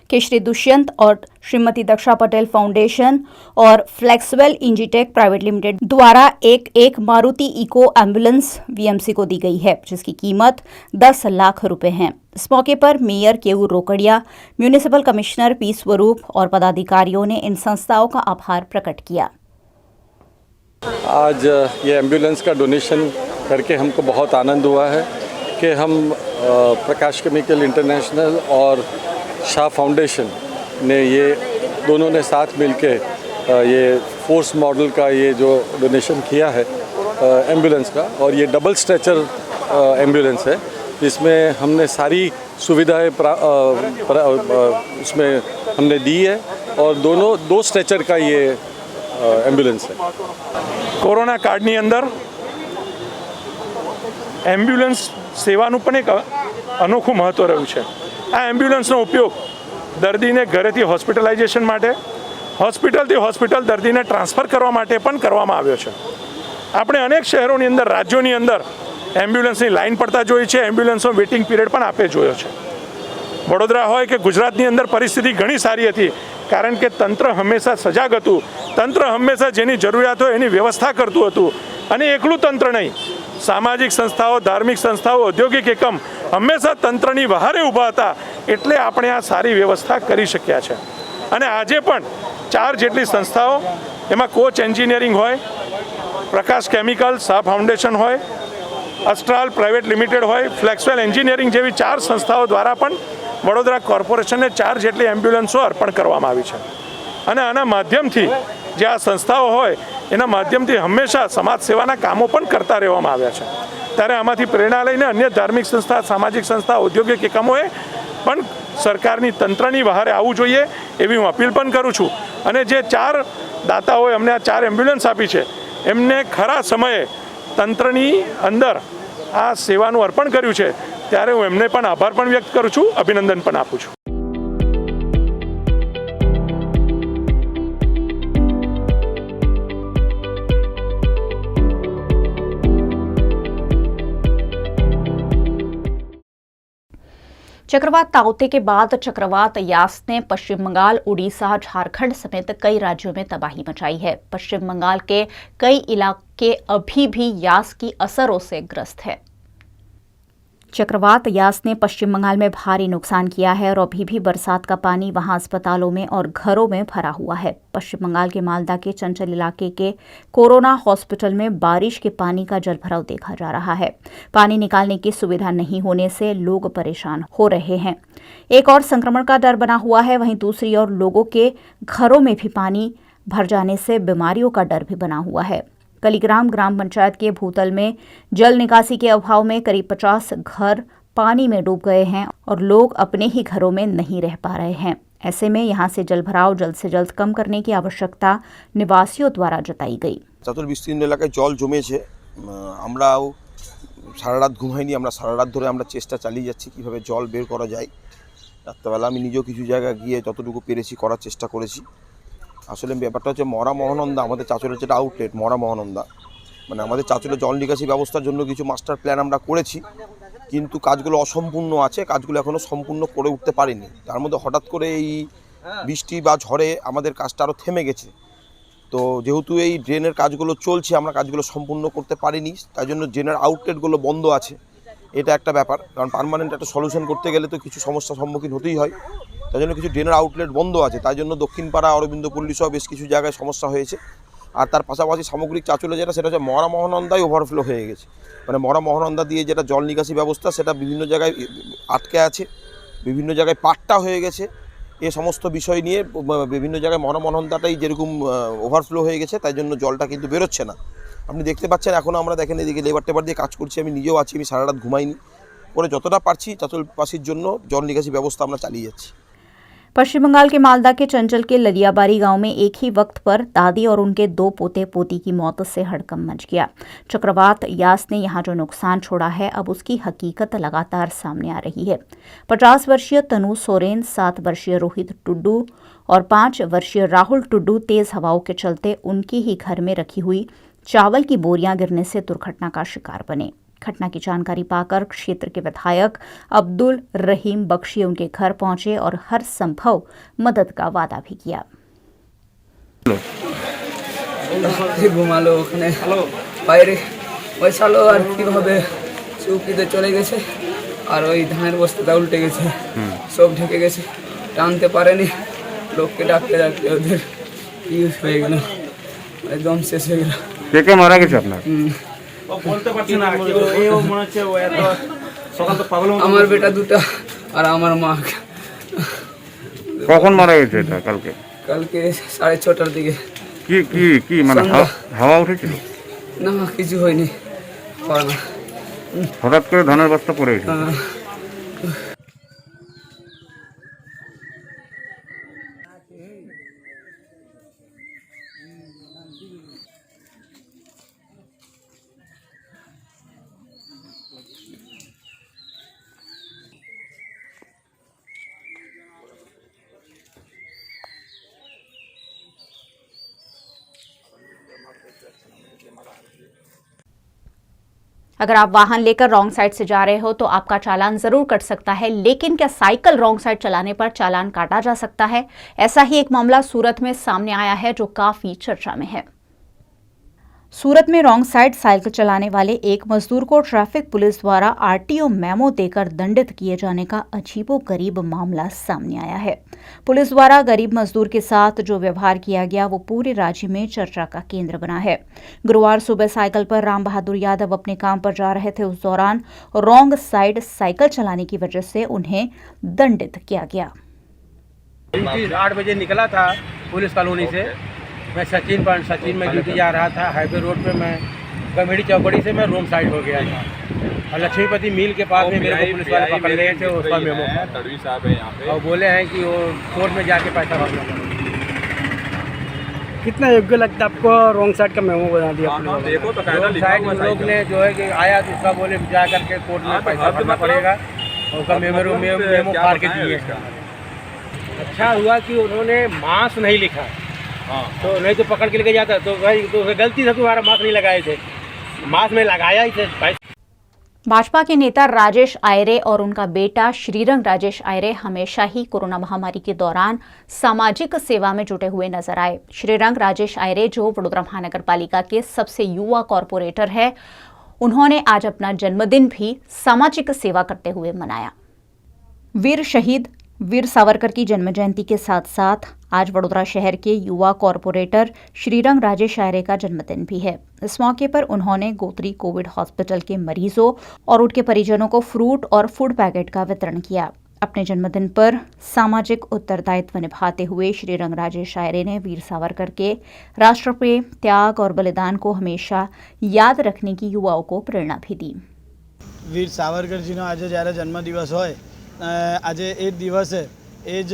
Speaker 1: के श्री दुष्यंत और श्रीमती दक्षा पटेल फाउंडेशन और फ्लेक्सवेल इंजीटेक प्राइवेट लिमिटेड द्वारा एक मारुति इको एम्बुलेंस वीएमसी को दी गई है, जिसकी कीमत 10 लाख रुपए है। इस मौके पर mayor केयू Rokadia, municipal commissioner P स्वरूप और पदाधिकारियों ने इन संस्थाओं का आभार प्रकट किया।
Speaker 13: आज ये एम्बुलेंस का डोनेशन करके हमको बहुत आनंद हुआ है कि हम प्रकाश केमिकल इंटरनेशनल और शाह फाउंडेशन ने ये दोनों ने साथ मिलके ये फोर्स मॉडल का ये जो डोनेशन किया है एम्बुलेंस का, और ये डबल स्ट्रेचर एम्बुलेंस है। इसमें हमने सारी सुविधाएं उसमें हमने दी है और दोनों 2 स्ट्रेचर का ये एम्बुलेंस है।
Speaker 10: કોરોના કાળની અંદર એમ્બ્યુલન્સ સેવાનું પણ એક અનોખું મહત્ત્વ રહ્યું છે. આ એમ્બ્યુલન્સનો ઉપયોગ દર્દીને ઘરેથી હોસ્પિટલાઇઝેશન માટે, હોસ્પિટલથી હોસ્પિટલ દર્દીને ટ્રાન્સફર કરવા માટે પણ કરવામાં આવ્યો છે. આપણે અનેક શહેરોની અંદર, રાજ્યોની અંદર એમ્બ્યુલન્સની લાઇન પડતા જોઈ છે, એમ્બ્યુલન્સનો વેઇટિંગ પીરિયડ પણ આપે જોયો છે. વડોદરા હોય કે ગુજરાતની અંદર પરિસ્થિતિ ઘણી સારી હતી, કારણ કે તંત્ર હંમેશા સજાગ હતું. તંત્ર હંમેશા જેની જરૂરિયાત હોય એની વ્યવસ્થા કરતું હતું. અને એકલું તંત્ર નહીં, સામાજિક સંસ્થાઓ, ધાર્મિક સંસ્થાઓ, ઔદ્યોગિક એકમ હંમેશા તંત્રની વહારે ઊભા હતા. એટલે આપણે આ સારી વ્યવસ્થા કરી શક્યા છે. અને આજે પણ 4 જેટલી સંસ્થાઓ, એમાં કોચ એન્જિનિયરિંગ હોય, પ્રકાશ કેમિકલ, શાહ ફાઉન્ડેશન હોય, અસ્ટ્રાલ પ્રાઇવેટ લિમિટેડ હોય, ફ્લેક્સવેલ એન્જિનિયરિંગ જેવી 4 સંસ્થાઓ દ્વારા પણ વડોદરા કોર્પોરેશનને 4 જેટલી એમ્બ્યુલન્સો અર્પણ કરવામાં આવી છે. અને આના માધ્યમથી જે આ સંસ્થાઓ હોય એના માધ્યમથી હંમેશા સમાજ સેવાના કામો પણ કરતા રહેવામાં આવ્યા છે. ત્યારે આમાંથી પ્રેરણા લઈને અન્ય ધાર્મિક સંસ્થા, સામાજિક સંસ્થા, ઔદ્યોગિક એકમોએ પણ સરકારની તંત્રની વહારે આવવું જોઈએ એવી હું અપીલ પણ કરું છું. અને જે 4 દાતાઓએ અમને આ 4 એમ્બ્યુલન્સ આપી છે, એમને ખરા સમયે તંત્રની અંદર આ સેવાનું અર્પણ કર્યું છે, ત્યારે હું એમને પણ આભાર પણ વ્યક્ત કરું છું, અભિનંદન પણ આપું છું.
Speaker 1: चक्रवात ताउते के बाद चक्रवात यास ने पश्चिम बंगाल, उड़ीसा, झारखंड समेत कई राज्यों में तबाही मचाई है। पश्चिम बंगाल के कई इलाके अभी भी यास की असरों से ग्रस्त है। चक्रवात यास ने पश्चिम बंगाल में भारी नुकसान किया है और अभी भी बरसात का पानी वहां अस्पतालों में और घरों में भरा हुआ है। पश्चिम बंगाल के मालदा के चंचल इलाके के कोरोना हॉस्पिटल में बारिश के पानी का जलभराव देखा जा रहा है। पानी निकालने की सुविधा नहीं होने से लोग परेशान हो रहे हैं। एक और संक्रमण का डर बना हुआ है, वहीं दूसरी ओर लोगों के घरों में भी पानी भर जाने से बीमारियों का डर भी बना हुआ है। कलीग्राम ग्राम पंचायत के भूतल में जल निकासी के अभाव में करीब 50 घर पानी में डूब गए हैं और लोग अपने ही घरों में नहीं रह पा रहे हैं। ऐसे में यहां से जलभराव जल्द से जल्द कम करने की आवश्यकता निवासियों द्वारा जताई गई।
Speaker 14: চাতুর বিস্তীর্ণ এলাকায় জল জমেছে, আমরাও সারা রাত ঘুমাইনি, আমরা সারা রাত ধরে আমরা চেষ্টা চালিয়ে যাচ্ছি কীভাবে জল বের করা যায়। রাত্রেবেলা আমি নিজেও কিছু জায়গায় গিয়ে যতটুকু পেরেছি করার চেষ্টা করেছি। আসলে ব্যাপারটা হচ্ছে মরা মহানন্দা, আমাদের চাঁচলের যেটা আউটলেট মরা মহানন্দা, মানে আমাদের চাঁচলের জল নিকাশি ব্যবস্থার জন্য কিছু মাস্টার প্ল্যান আমরা করেছি, কিন্তু কাজগুলো অসম্পূর্ণ আছে, কাজগুলো এখনও সম্পূর্ণ করে উঠতে পারিনি। তার মধ্যে হঠাৎ করে এই বৃষ্টি বা ঝড়ে আমাদের কাজটা আরও থেমে গেছে। তো যেহেতু এই ড্রেনের কাজগুলো চলছে, আমরা কাজগুলো সম্পূর্ণ করতে পারিনি, তাই জন্য ড্রেনের আউটলেটগুলো বন্ধ আছে। এটা একটা ব্যাপার, কারণ পার্মানেন্ট একটা সলিউশন করতে গেলে তো কিছু সমস্যার সম্মুখীন হতেই হয়। তাই জন্য কিছু ড্রেনের আউটলেট বন্ধ আছে, তাই জন্য দক্ষিণপাড়া অরবিন্দপল্লী সহ বেশ কিছু জায়গায় সমস্যা হয়েছে। আর তার পাশাপাশি সামগ্রিক চাঁচলে যেটা, সেটা হচ্ছে মরা মহানন্দায় ওভারফ্লো হয়ে গেছে। মানে মরা মহানন্দা দিয়ে যেটা জল নিকাশি ব্যবস্থা সেটা বিভিন্ন জায়গায় আটকে আছে, বিভিন্ন জায়গায় পাট্টা হয়ে গেছে। এ সমস্ত বিষয় নিয়ে বিভিন্ন জায়গায় মরা মহানন্দাটাই যেরকম ওভারফ্লো হয়ে গেছে, তাই জন্য জলটা কিন্তু বেরোচ্ছে না। আপনি দেখতে পাচ্ছেন এখনও আমরা দেখেন এদিকে লেবার টেবার দিয়ে কাজ করছি, আমি নিজেও আছি, আমি সারা রাত ঘুমাইনি, করে যতটা পারছি চাঁচলবাসীর জন্য জল নিকাশি ব্যবস্থা আমরা চালিয়ে যাচ্ছি।
Speaker 1: पश्चिम बंगाल के मालदा के चंचल के ललियाबारी गांव में एक ही वक्त पर दादी और उनके 2 पोते पोती की मौत से हड़कंप मच गया। चक्रवात यास ने यहां जो नुकसान छोड़ा है, अब उसकी हकीकत लगातार सामने आ रही है। 50 वर्षीय तनु सोरेन, 7 वर्षीय रोहित टुड्डू और 5 वर्षीय राहुल टुड्डू तेज हवाओं के चलते उनके ही घर में रखी हुई चावल की बोरियां गिरने से दुर्घटना का शिकार बने। घटना की जानकारी पाकर क्षेत्र के विधायक अब्दुल रहीम बख्शी उनके घर पहुंचे और हर संभव मदद का वादा भी किया।
Speaker 15: ঘুমালো ওখানে বাইরে পয়সালো আর কিভাবে চৌকিতে চলে গেছে, আর ওই ধানের বস্তাটা উল্টে গেছে, সব ঢেকে গেছে, টানতে পারেনি, লোককে ডাকতে ডাকতে ওদের ইউজ হয়ে গেল, একদম শেষ হয়ে গেল।
Speaker 16: কে কে মারা গেছে আপনার?
Speaker 15: আমার বেটা দুটা আর আমার মা।
Speaker 16: কখন মারা গেছে এটা? কালকে
Speaker 15: কালকে 6:30টার দিকে।
Speaker 16: কি কি কি মানে হাওয়া উঠেছিল?
Speaker 15: না কিছু হয়নি,
Speaker 16: হঠাৎ করে ধানের বস্তা পড়ে গেছে।
Speaker 1: अगर आप वाहन लेकर रॉन्ग साइड से जा रहे हो तो आपका चालान जरूर कट सकता है, लेकिन क्या साइकिल रॉन्ग साइड चलाने पर चालान काटा जा सकता है? ऐसा ही एक मामला सूरत में सामने आया है जो काफी चर्चा में है। सूरत में रॉन्ग साइड साइकिल चलाने वाले एक मजदूर को ट्रैफिक पुलिस द्वारा आरटीओ मेमो देकर दंडित किए जाने का अजीबोगरीब मामला सामने आया है। पुलिस द्वारा गरीब मजदूर के साथ जो व्यवहार किया गया वो पूरे राज्य में चर्चा का केंद्र बना है। गुरुवार सुबह साइकिल पर राम बहादुर यादव अपने काम पर जा रहे थे। उस दौरान रॉन्ग साइड साइकिल चलाने की वजह से उन्हें दंडित किया गया।
Speaker 17: 8 बजे निकला था पुलिस कॉलोनी से, मैं सचिन में ड्यूटी जा रहा था। हाईवे रोड पे मैं कमेटी चौकड़ी से मैं रोड साइड हो गया था और लक्ष्मीपति मिल के पास में मेरे को पुलिस वाले पकड़ लिए थे। उसका मेमो तड़वी साहब है यहाँ पे, और बोले हैं कि वो कोर्ट में जाके पैसा भरना। कितना योग्य लगता है आपको रॉन्ग साइड का मेमो बना दिया? देखो तो रॉन्ग साइड उन लोग ने जो है कि आया तो उसका बोले जा करके कोर्ट में पैसा भरना पड़ेगा, उसका मेमो फाड़ के दिए। अच्छा हुआ कि उन्होंने मास्क नहीं लिखा, तो नहीं तो पकड़ के लेके जाता। तो भाई तो गलती से तुम्हारा मास्क नहीं लगाए थे, मास्क में लगाया ही थे।
Speaker 1: भाजपा के नेता राजेश आयरे और उनका बेटा श्रीरंग राजेश आयरे हमेशा ही कोरोना महामारी के दौरान सामाजिक सेवा में जुटे हुए नजर आए। श्रीरंग राजेश आयरे, जो वडोदरा महानगर पालिका के सबसे युवा कॉरपोरेटर है, उन्होंने आज अपना जन्मदिन भी सामाजिक सेवा करते हुए मनाया। वीर शहीद वीर सावरकर की जन्म जयंती के साथ साथ आज वडोदरा शहर के युवा कॉरपोरेटर श्रीरंग राजेश आयरे का जन्मदिन भी है। इस मौके पर उन्होंने गोत्री कोविड हॉस्पिटल के मरीजों और उनके परिजनों को फ्रूट और फूड पैकेट का वितरण किया। अपने जन्मदिन पर सामाजिक उत्तरदायित्व निभाते हुए श्री रंगराजेश आयरे ने वीर सावरकर के राष्ट्र प्रेम, त्याग और बलिदान को हमेशा याद रखने की युवाओं को प्रेरणा भी दी।
Speaker 18: વીર સાવરકરજીનો આજે જ્યારે જન્મદિવસ હોય, આજે એ જ દિવસે એ જ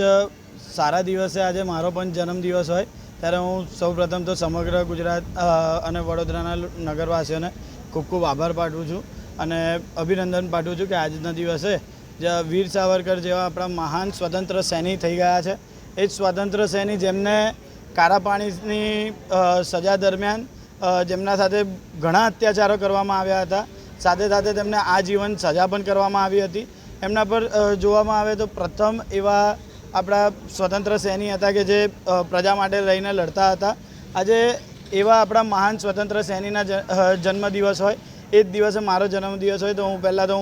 Speaker 18: સારા દિવસે આજે મારો પણ જન્મદિવસ હોય, ત્યારે હું સૌપ્રથમ તો સમગ્ર ગુજરાત અને વડોદરાના નગરવાસીઓને ખૂબ ખૂબ આભાર પાઠવું છું અને અભિનંદન પાઠવું છું કે આજના દિવસે વીર સાવરકર જેવા આપણા મહાન સ્વતંત્ર સૈનિક થઈ ગયા છે। એ જ સ્વતંત્ર સૈનિક જેમને કાળા પાણીની સજા દરમિયાન જેમના સાથે ઘણા અત્યાચારો કરવામાં આવ્યા હતા, સાથે સાથે તેમને આજીવન સજા પણ કરવામાં આવી હતી। એમના પર જોવામાં આવે તો પ્રથમ એવા આપણા સ્વતંત્ર સૈનિક હતા કે જે પ્રજા માટે રહીને લડતા હતા। આજે એવા આપણા મહાન સ્વતંત્ર સૈનિકના જન્મદિવસ હોય, એ જ દિવસે મારો જન્મદિવસ હોય, તો હું પહેલાં તો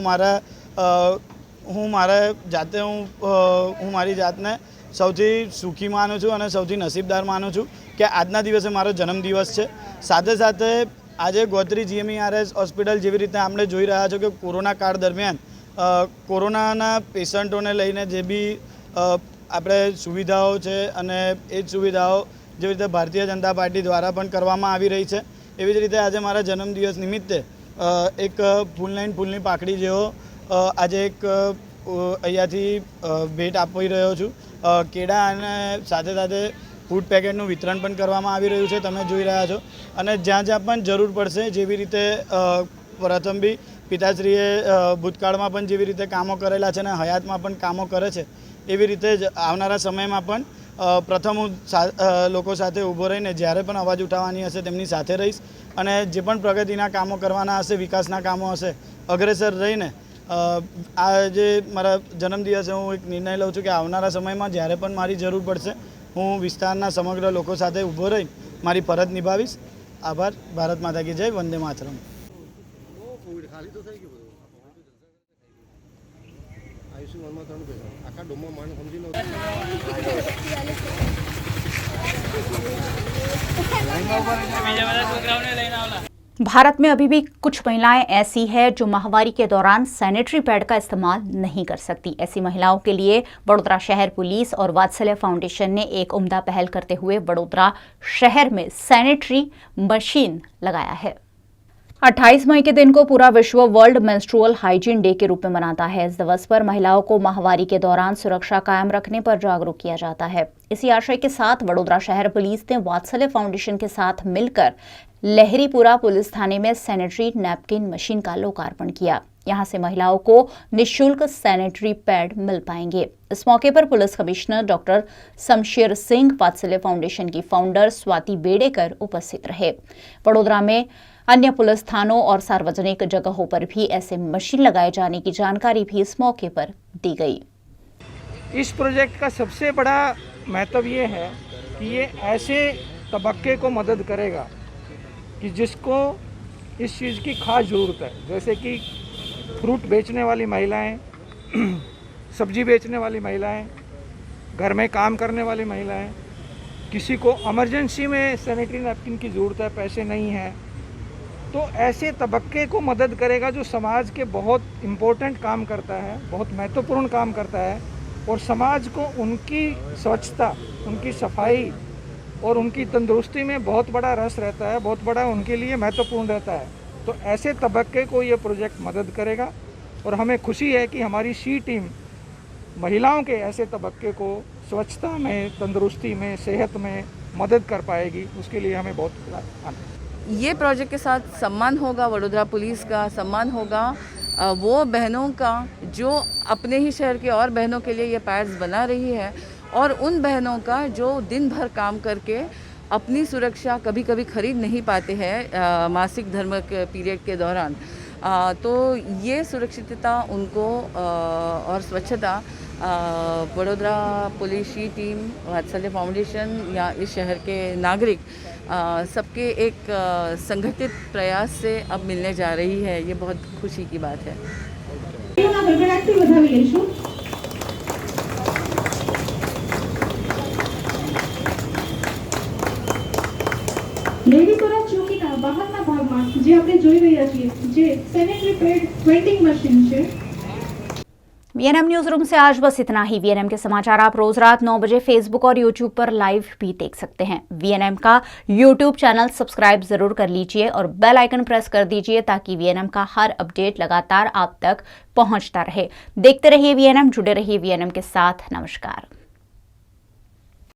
Speaker 18: હું મારા જાતે હું મારી જાતને સૌથી સુખી માનું છું અને સૌથી નસીબદાર માનું છું કે આજના દિવસે મારો જન્મદિવસ છે। સાથે સાથે આજે ગોત્રી GMERS હોસ્પિટલ જેવી રીતે આપણે જોઈ રહ્યા છો કે કોરોના કાળ દરમિયાન કોરોનાના પેશન્ટોને લઈને જે બી આપણે સુવિધાઓ છે અને એ જ સુવિધાઓ જેવી રીતે ભારતીય જનતા પાર્ટી દ્વારા પણ કરવામાં આવી રહી છે, એવી જ રીતે આજે મારા જન્મદિવસ નિમિત્તે એક ફૂલની પાકડી જેવો આજે એક અહીંયાથી ભેટ આપી રહ્યો છું। કેળા અને સાથે સાથે ફૂડ પેકેટનું વિતરણ પણ કરવામાં આવી રહ્યું છે, તમે જોઈ રહ્યા છો। અને જ્યાં જ્યાં પણ જરૂર પડશે, જેવી રીતે પ્રથમ બી પિતાશ્રીએ ભૂતકાળમાં પણ જેવી રીતે કામો કરેલા છે અને હયાતમાં પણ કામો કરે છે, એવી રીતે જ આવનારા સમયમાં પણ પ્રથમ હું લોકો સાથે ઊભો રહીને જ્યારે પણ અવાજ ઉઠાવવાની હશે તેમની સાથે રહીશ અને જે પણ પ્રગતિના કામો કરવાના હશે, વિકાસના કામો હશે, અગ્રેસર રહીને આ જે મારા જન્મદિવસે હું એક નિર્ણય લઉં છું કે આવનારા સમયમાં જ્યારે પણ મારી જરૂર પડશે હું વિસ્તારના સમગ્ર લોકો સાથે ઊભો રહી મારી ફરજ નિભાવીશ। આભાર। ભારત માતા કી જય। વંદે માતરમ।
Speaker 1: भारत में अभी भी कुछ महिलाएं ऐसी हैं जो माहवारी के दौरान सैनिटरी पैड का इस्तेमाल नहीं कर सकती। ऐसी महिलाओं के लिए वडोदरा शहर पुलिस और वात्सल्य फाउंडेशन ने एक उम्दा पहल करते हुए वडोदरा शहर में सैनिटरी मशीन लगाया है। 28 मई के दिन को पूरा विश्व वर्ल्ड मेंस्ट्रुअल हाइजीन डे के रूप में मनाता है। इस दिवस पर महिलाओं को माहवारी के दौरान सुरक्षा कायम रखने पर जागरूक किया जाता है। इसी आशय के साथ वडोदरा शहर पुलिस ने वात्सल्य फाउंडेशन के साथ मिलकर लहरीपुरा पुलिस थाने में सैनिटरी नैपकिन मशीन का लोकार्पण किया। यहां से महिलाओं को निःशुल्क सैनिटरी पैड मिल पाएंगे। इस मौके पर police commissioner doctor Shamsher Singh, वात्सल्य फाउंडेशन की फाउंडर स्वाति बेडेकर उपस्थित रहे। वडोदरा में अन्य पुलिस थानों और सार्वजनिक जगहों पर भी ऐसे मशीन लगाए जाने की जानकारी भी इस मौके पर दी गई।
Speaker 12: इस प्रोजेक्ट का सबसे बड़ा महत्व ये है कि ये ऐसे तबक्के को मदद करेगा कि जिसको इस चीज़ की खास ज़रूरत है, जैसे कि फ्रूट बेचने वाली महिलाएं, सब्जी बेचने वाली महिलाएं, घर में काम करने वाली महिलाएं, किसी को इमरजेंसी में सैनिटरी नैपकिन की ज़रूरत है, पैसे नहीं हैं, तो ऐसे तबक्के को मदद करेगा जो समाज के बहुत इम्पोर्टेंट काम करता है, बहुत महत्वपूर्ण काम करता है और समाज को उनकी स्वच्छता, उनकी सफाई और उनकी तंदुरुस्ती में बहुत बड़ा रस रहता है, बहुत बड़ा उनके लिए महत्वपूर्ण रहता है। तो ऐसे तबक्के को ये प्रोजेक्ट मदद करेगा और हमें खुशी है कि हमारी सी टीम महिलाओं के ऐसे तबक्के को स्वच्छता में, तंदुरुस्ती में, सेहत में मदद कर पाएगी। उसके लिए हमें बहुत आनंद।
Speaker 19: ये प्रोजेक्ट के साथ सम्मान होगा वडोदरा पुलिस का, सम्मान होगा वो बहनों का जो अपने ही शहर के और बहनों के लिए ये पैड्स बना रही है और उन बहनों का जो दिन भर काम करके अपनी सुरक्षा कभी कभी खरीद नहीं पाते हैं मासिक धर्म के पीरियड के दौरान, तो ये सुरक्षितता उनको और स्वच्छता वडोदरा पुलिस की टीम, वात्सल्य फाउंडेशन या इस शहर के नागरिक सबके एक संगठित प्रयास से अब मिलने जा रही है। ये बहुत खुशी की बात है।
Speaker 20: લેડીપુરા ચોકીના બહારના ભાગમાં જે આપણે જોઈ રહ્યા છીએ જે સેનેટરી પેડ વેન્ડિંગ મશીન છે।
Speaker 1: वीएनएम न्यूज रूम से आज बस इतना ही। वीएनएम के समाचार आप रोज रात 9 बजे फेसबुक और यूट्यूब पर लाइव भी देख सकते हैं। वीएनएम का यूट्यूब चैनल सब्सक्राइब जरूर कर लीजिए और बेल आइकन प्रेस कर दीजिए ताकि वीएनएम का हर अपडेट लगातार आप तक पहुंचता रहे। देखते रहिए वीएनएम, जुड़े रहिए वीएनएम के साथ। नमस्कार।